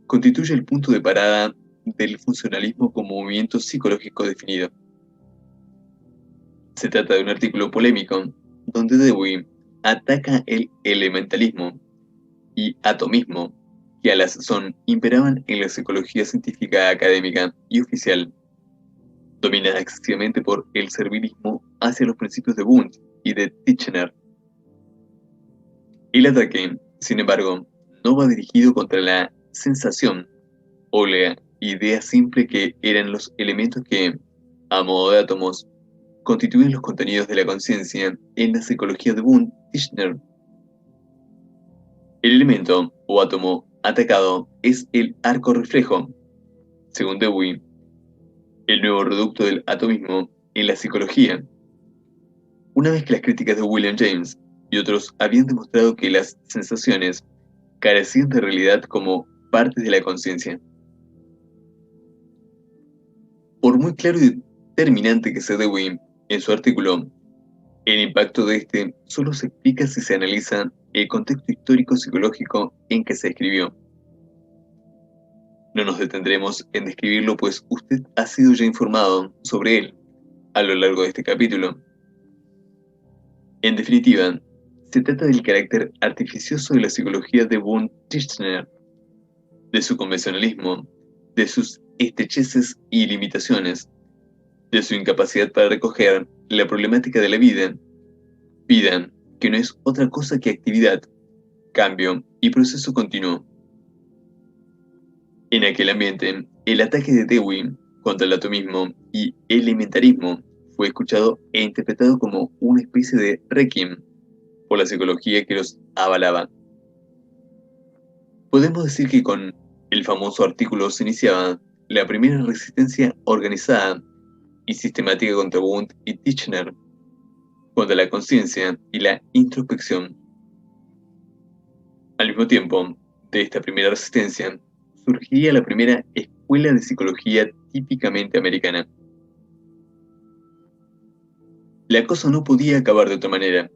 constituye el punto de parada del funcionalismo como movimiento psicológico definido. Se trata de un artículo polémico donde Dewey ataca el elementalismo y atomismo que a la sazón imperaban en la psicología científica académica y oficial, dominada excesivamente por el servilismo hacia los principios de Wundt y de Titchener. El ataque, sin embargo, no va dirigido contra la sensación o la idea simple que eran los elementos que, a modo de átomos, constituyen los contenidos de la conciencia en la psicología de Wundt-Titchener. El elemento o átomo atacado es el arco reflejo, según Dewey, el nuevo reducto del atomismo en la psicología. Una vez que las críticas de William James y otros habían demostrado que las sensaciones carecían de realidad como partes de la conciencia. Por muy claro y determinante que sea Dewey en su artículo, el impacto de este solo se explica si se analiza el contexto histórico-psicológico en que se escribió. No nos detendremos en describirlo, pues usted ha sido ya informado sobre él a lo largo de este capítulo. En definitiva, se trata del carácter artificioso de la psicología de Wundt-Titchener, de su convencionalismo, de sus estrecheces y limitaciones, de su incapacidad para recoger la problemática de la vida que no es otra cosa que actividad, cambio y proceso continuo. En aquel ambiente, el ataque de Dewey contra el atomismo y elementarismo fue escuchado e interpretado como una especie de requiem por la psicología que los avalaba. Podemos decir que con el famoso artículo se iniciaba la primera resistencia organizada y sistemática contra Wundt y Titchener, contra la conciencia y la introspección. Al mismo tiempo, de esta primera resistencia, surgiría la primera escuela de psicología típicamente americana. La cosa no podía acabar de otra manera.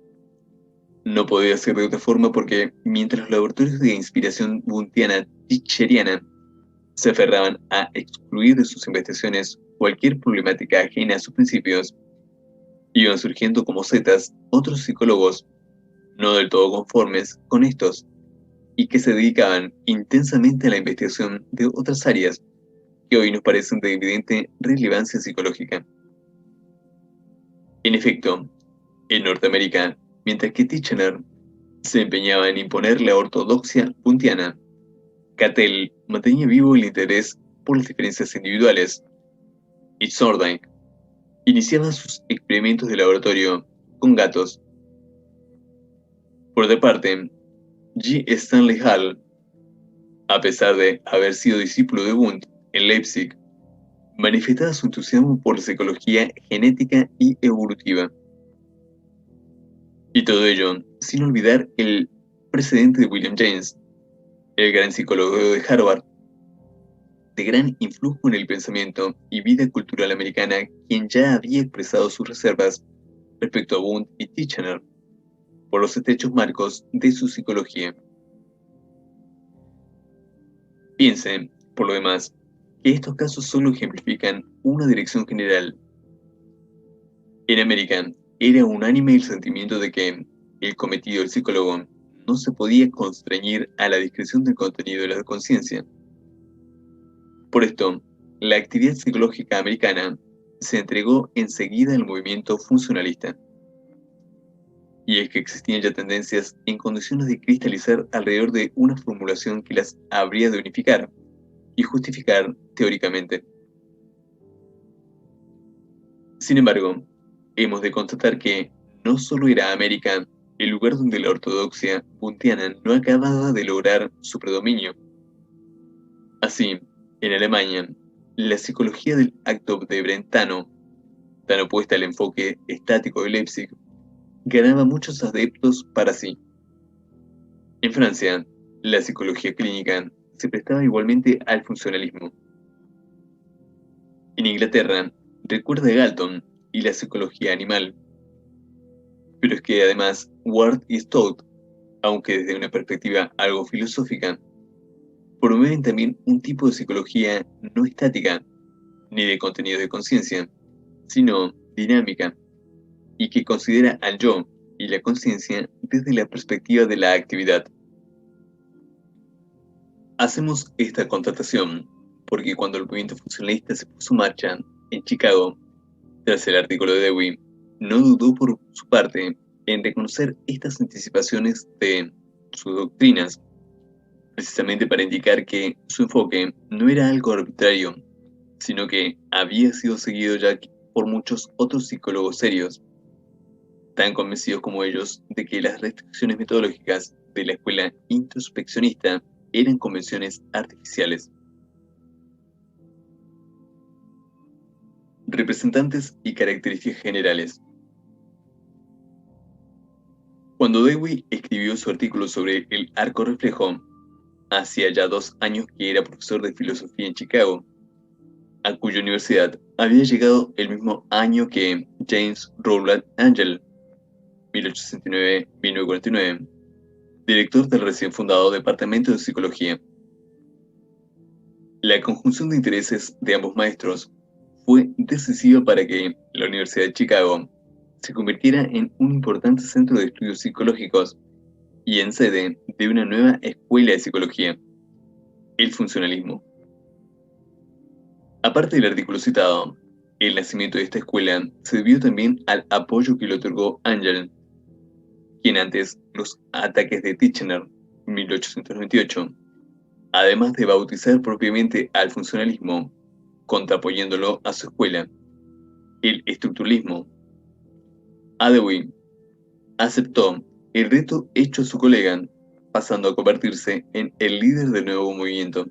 No podía ser de otra forma porque, mientras los laboratorios de inspiración wundtiana titcheriana se aferraban a excluir de sus investigaciones cualquier problemática ajena a sus principios, iban surgiendo como setas otros psicólogos no del todo conformes con estos y que se dedicaban intensamente a la investigación de otras áreas que hoy nos parecen de evidente relevancia psicológica. En efecto, en Norteamérica, mientras que Titchener se empeñaba en imponer la ortodoxia wundtiana, Cattell mantenía vivo el interés por las diferencias individuales, y Thorndike iniciaba sus experimentos de laboratorio con gatos. Por otra parte, G. Stanley Hall, a pesar de haber sido discípulo de Wundt en Leipzig, manifestaba su entusiasmo por la psicología genética y evolutiva. Y todo ello sin olvidar el precedente de William James, el gran psicólogo de Harvard, de gran influjo en el pensamiento y vida cultural americana, quien ya había expresado sus reservas respecto a Wundt y Titchener por los estrechos marcos de su psicología. Piense, por lo demás, que estos casos solo ejemplifican una dirección general. En América era unánime el sentimiento de que el cometido del psicólogo no se podía constreñir a la discreción del contenido de la conciencia. Por esto, la actividad psicológica americana se entregó enseguida al movimiento funcionalista. Y es que existían ya tendencias en condiciones de cristalizar alrededor de una formulación que las habría de unificar y justificar teóricamente. Sin embargo, hemos de constatar que no solo era América el lugar donde la ortodoxia wundtiana no acababa de lograr su predominio. Así, en Alemania, la psicología del acto de Brentano, tan opuesta al enfoque estático de Leipzig, ganaba muchos adeptos para sí. En Francia, la psicología clínica se prestaba igualmente al funcionalismo. En Inglaterra, recuerda a Galton y la psicología animal. Pero es que además Ward y Stout, aunque desde una perspectiva algo filosófica, promueven también un tipo de psicología no estática, ni de contenido de conciencia, sino dinámica, y que considera al yo y la conciencia desde la perspectiva de la actividad. Hacemos esta constatación porque cuando el movimiento funcionalista se puso en marcha en Chicago, tras el artículo de Dewey, no dudó por su parte en reconocer estas anticipaciones de sus doctrinas, precisamente para indicar que su enfoque no era algo arbitrario, sino que había sido seguido ya por muchos otros psicólogos serios, tan convencidos como ellos de que las restricciones metodológicas de la escuela introspeccionista eran convenciones artificiales. Representantes y características generales. Cuando Dewey escribió su artículo sobre el arco reflejo, hacía ya 2 años que era profesor de filosofía en Chicago, a cuya universidad había llegado el mismo año que James Rowland Angell, 1869-1949, director del recién fundado Departamento de Psicología. La conjunción de intereses de ambos maestros fue decisiva para que la Universidad de Chicago se convirtiera en un importante centro de estudios psicológicos y en sede de una nueva escuela de psicología, el funcionalismo. Aparte del artículo citado, el nacimiento de esta escuela se debió también al apoyo que le otorgó Angell, quien antes los ataques de Titchener, 1898, además de bautizar propiamente al funcionalismo, contraponiéndolo a su escuela, el estructuralismo, Dewey aceptó el reto hecho a su colega, pasando a convertirse en el líder del nuevo movimiento.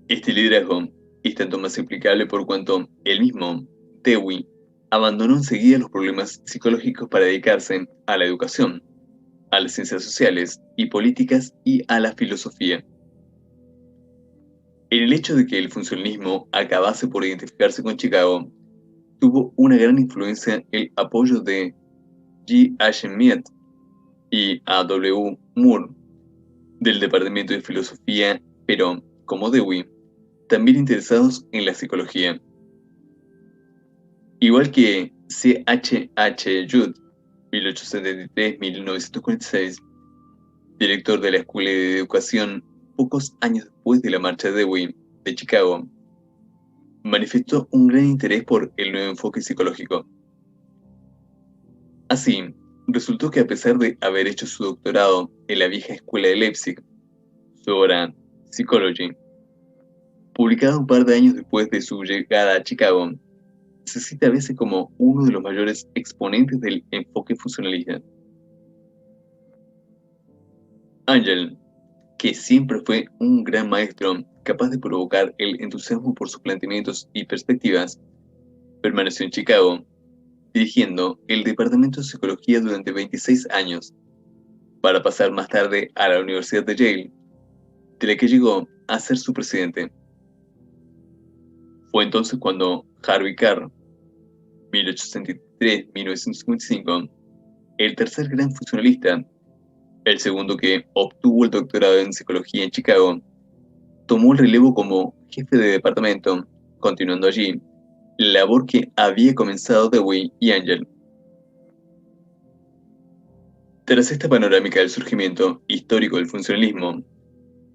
Este liderazgo es tanto más explicable por cuanto él mismo, Dewey, abandonó enseguida los problemas psicológicos para dedicarse a la educación, a las ciencias sociales y políticas y a la filosofía. En el hecho de que el funcionalismo acabase por identificarse con Chicago, tuvo una gran influencia el apoyo de G. H. Mead y A. W. Moore del Departamento de Filosofía, pero, como Dewey, también interesados en la psicología. Igual que C. H. H. Judd, 1873-1946, director de la Escuela de Educación pocos años después de la marcha de Dewey de Chicago, manifestó un gran interés por el nuevo enfoque psicológico. Así, resultó que a pesar de haber hecho su doctorado en la vieja escuela de Leipzig, su obra Psychology, publicada un par de años después de su llegada a Chicago, se cita a veces como uno de los mayores exponentes del enfoque funcionalista. Angell, que siempre fue un gran maestro capaz de provocar el entusiasmo por sus planteamientos y perspectivas, permaneció en Chicago, dirigiendo el Departamento de Psicología durante 26 años. para pasar más tarde a la Universidad de Yale, de la que llegó a ser su presidente. Fue entonces cuando Harvey Kerr, 1863-1955, el tercer gran funcionalista, el segundo que obtuvo el doctorado en psicología en Chicago, tomó el relevo como jefe de departamento, continuando allí la labor que había comenzado Dewey y Angel. Tras esta panorámica del surgimiento histórico del funcionalismo,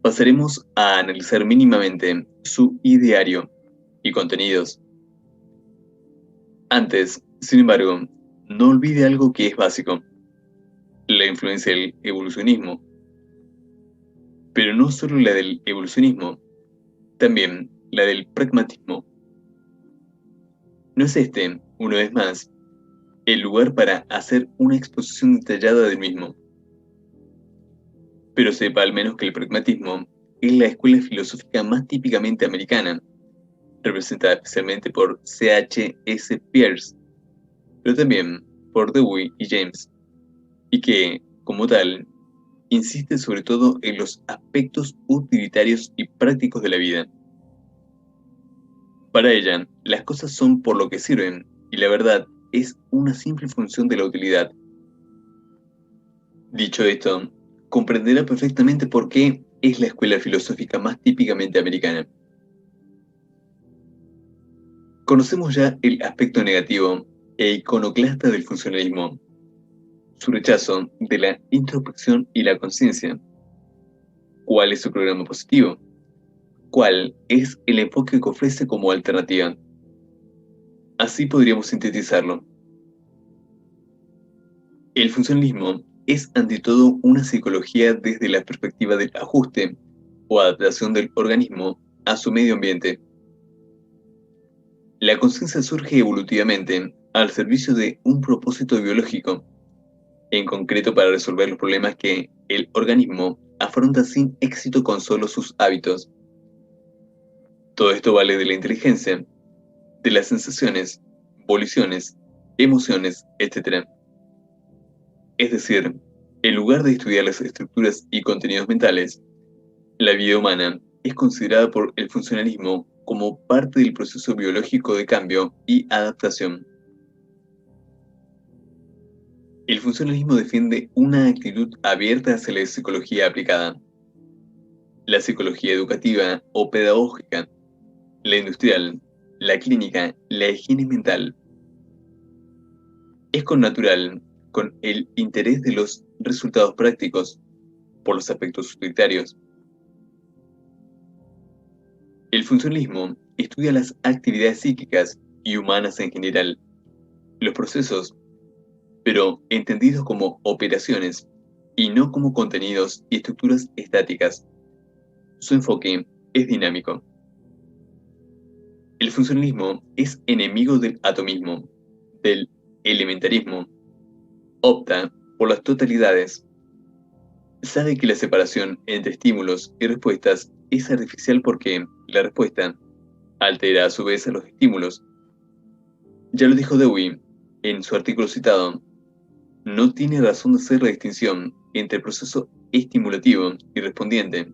pasaremos a analizar mínimamente su ideario y contenidos. Antes, sin embargo, no olvide algo que es básico: la influencia del evolucionismo. Pero no solo la del evolucionismo, también la del pragmatismo. ¿No es este, una vez más, el lugar para hacer una exposición detallada del mismo? Pero sepa al menos que el pragmatismo es la escuela filosófica más típicamente americana, representada especialmente por C.H.S. Peirce, pero también por Dewey y James, y que, como tal, insiste sobre todo en los aspectos utilitarios y prácticos de la vida. Para ella, las cosas son por lo que sirven, y la verdad es una simple función de la utilidad. Dicho esto, comprenderá perfectamente por qué es la escuela filosófica más típicamente americana. Conocemos ya el aspecto negativo e iconoclasta del funcionalismo, su rechazo de la introspección y la conciencia. ¿Cuál es su programa positivo? ¿Cuál es el enfoque que ofrece como alternativa? Así podríamos sintetizarlo. El funcionalismo es ante todo una psicología desde la perspectiva del ajuste o adaptación del organismo a su medio ambiente. La conciencia surge evolutivamente al servicio de un propósito biológico, en concreto para resolver los problemas que el organismo afronta sin éxito con solo sus hábitos. Todo esto vale de la inteligencia, de las sensaciones, voliciones, emociones, etc. Es decir, en lugar de estudiar las estructuras y contenidos mentales, la vida humana es considerada por el funcionalismo como parte del proceso biológico de cambio y adaptación. El funcionalismo defiende una actitud abierta hacia la psicología aplicada, la psicología educativa o pedagógica, la industrial, la clínica, la higiene mental. Es connatural con el interés de los resultados prácticos por los aspectos utilitarios. El funcionalismo estudia las actividades psíquicas y humanas en general, los procesos, pero entendidos como operaciones y no como contenidos y estructuras estáticas. Su enfoque es dinámico. El funcionalismo es enemigo del atomismo, del elementarismo. Opta por las totalidades. Sabe que la separación entre estímulos y respuestas es artificial porque la respuesta altera a su vez a los estímulos. Ya lo dijo Dewey en su artículo citado: no tiene razón de ser la distinción entre proceso estimulativo y respondiente,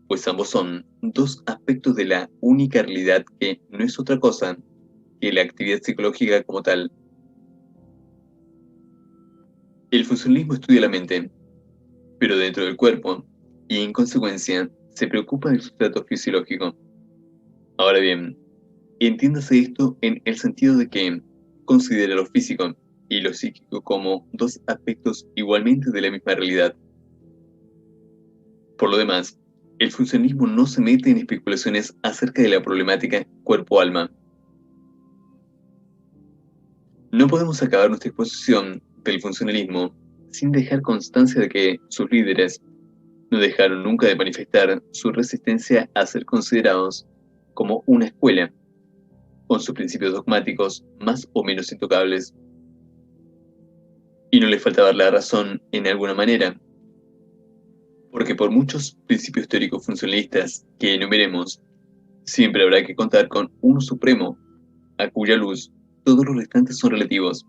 pues ambos son dos aspectos de la única realidad que no es otra cosa que la actividad psicológica como tal. El funcionalismo estudia la mente, pero dentro del cuerpo, y en consecuencia se preocupa del sustrato fisiológico. Ahora bien, entiéndase esto en el sentido de que considera lo físico y lo psíquico como dos aspectos igualmente de la misma realidad. Por lo demás, el funcionalismo no se mete en especulaciones acerca de la problemática cuerpo-alma. No podemos acabar nuestra exposición del funcionalismo sin dejar constancia de que sus líderes no dejaron nunca de manifestar su resistencia a ser considerados como una escuela, con sus principios dogmáticos más o menos intocables. Y no les faltaba la razón en alguna manera, porque por muchos principios teóricos funcionalistas que enumeremos, siempre habrá que contar con uno supremo, a cuya luz todos los restantes son relativos.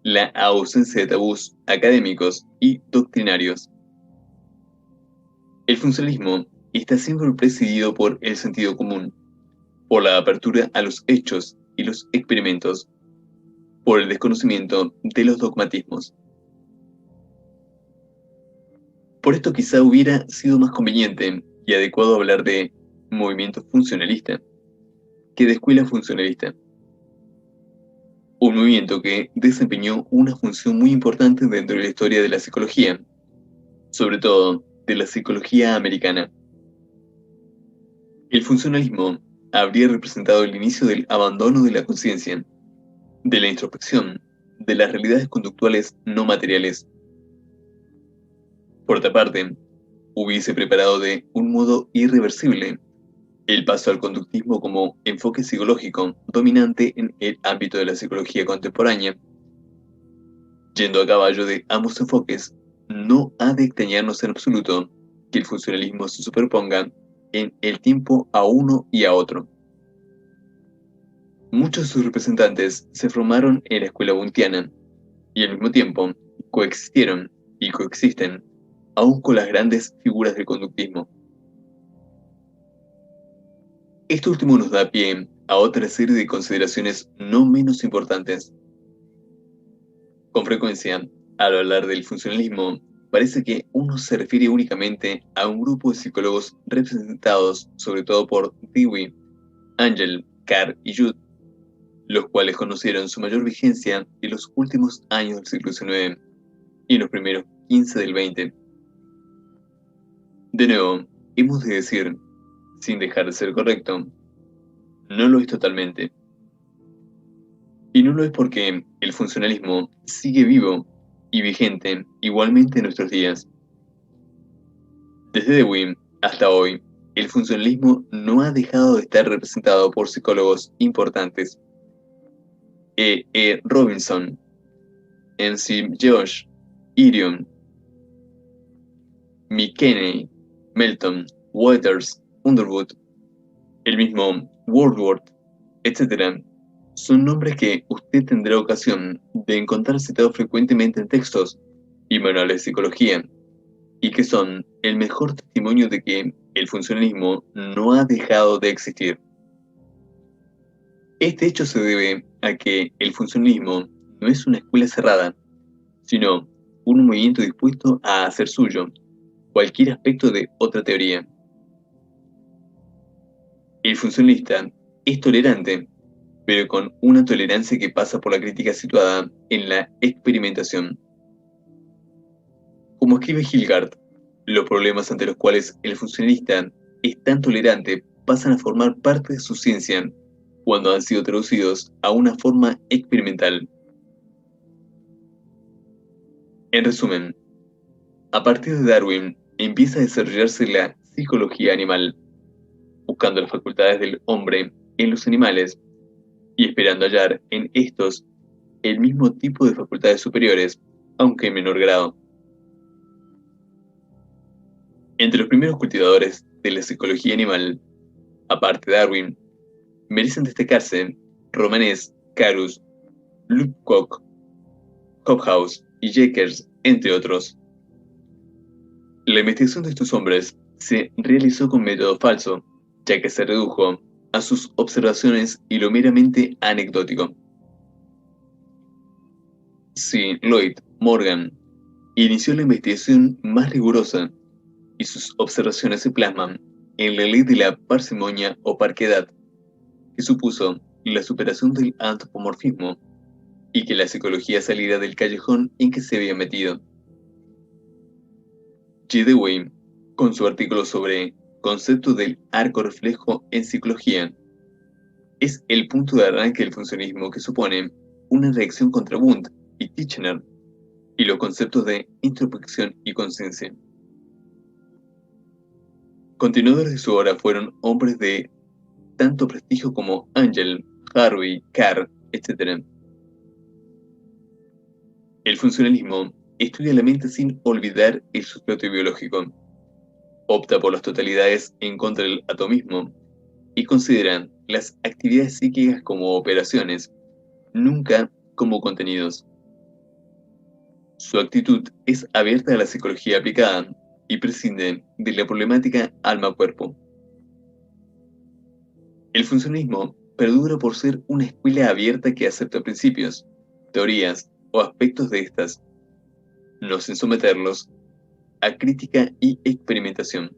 la ausencia de tabús académicos y doctrinarios. El funcionalismo está siempre presidido por el sentido común, por la apertura a los hechos y los experimentos, por el desconocimiento de los dogmatismos. Por esto quizá hubiera sido más conveniente y adecuado hablar de movimiento funcionalista que de escuela funcionalista, un movimiento que desempeñó una función muy importante dentro de la historia de la psicología, sobre todo de la psicología americana. El funcionalismo habría representado el inicio del abandono de la conciencia, de la introspección, de las realidades conductuales no materiales. Por otra parte, hubiese preparado de un modo irreversible el paso al conductismo como enfoque psicológico dominante en el ámbito de la psicología contemporánea. Yendo a caballo de ambos enfoques, no ha de extrañarnos en absoluto que el funcionalismo se superponga en el tiempo a uno y a otro. Muchos de sus representantes se formaron en la escuela wundtiana y al mismo tiempo coexistieron y coexisten aún con las grandes figuras del conductismo. Esto último nos da pie a otra serie de consideraciones no menos importantes. Con frecuencia, al hablar del funcionalismo, parece que uno se refiere únicamente a un grupo de psicólogos representados sobre todo por Dewey, Angel, Carr y Judd, los cuales conocieron su mayor vigencia en los últimos años del siglo XIX y en los primeros 15 del XX. De nuevo, hemos de decir, sin dejar de ser correcto, no lo es totalmente. Y no lo es porque el funcionalismo sigue vivo y vigente igualmente en nuestros días. Desde Dewey hasta hoy, el funcionalismo no ha dejado de estar representado por psicólogos importantes. Robinson, M.C. Josh, Irion, McKinney, Melton, Waters, Underwood, el mismo Woodward, etc., son nombres que usted tendrá ocasión de encontrar citados frecuentemente en textos y manuales de psicología, y que son el mejor testimonio de que el funcionalismo no ha dejado de existir. Este hecho se debe a que el funcionalismo no es una escuela cerrada, sino un movimiento dispuesto a hacer suyo cualquier aspecto de otra teoría. El funcionalista es tolerante, pero con una tolerancia que pasa por la crítica situada en la experimentación. Como escribe Hilgard, los problemas ante los cuales el funcionalista es tan tolerante pasan a formar parte de su ciencia cuando han sido traducidos a una forma experimental. En resumen, a partir de Darwin empieza a desarrollarse la psicología animal, buscando las facultades del hombre en los animales y esperando hallar en estos el mismo tipo de facultades superiores, aunque en menor grado. Entre los primeros cultivadores de la psicología animal, aparte de Darwin, merecen destacarse Romanes, Carus, Lubbock, Hobhouse y Jekers, entre otros. La investigación de estos hombres se realizó con método falso, ya que se redujo a sus observaciones y lo meramente anecdótico. C. Lloyd Morgan inició la investigación más rigurosa y sus observaciones se plasman en la ley de la parsimonia o parquedad, que supuso la superación del antropomorfismo y que la psicología saliera del callejón en que se había metido. G. Dewey, con su artículo sobre concepto del arco reflejo en psicología, es el punto de arranque del funcionalismo que supone una reacción contra Wundt y Titchener y los conceptos de introspección y conciencia. Continuadores de su obra fueron hombres de tanto prestigio como Angel, Harvey, Carr, etc. El funcionalismo estudia la mente sin olvidar el sustrato biológico, opta por las totalidades en contra del atomismo y considera las actividades psíquicas como operaciones, nunca como contenidos. Su actitud es abierta a la psicología aplicada y prescinde de la problemática alma-cuerpo. El funcionalismo perdura por ser una escuela abierta que acepta principios, teorías o aspectos de estas, no sin someterlos a crítica y experimentación.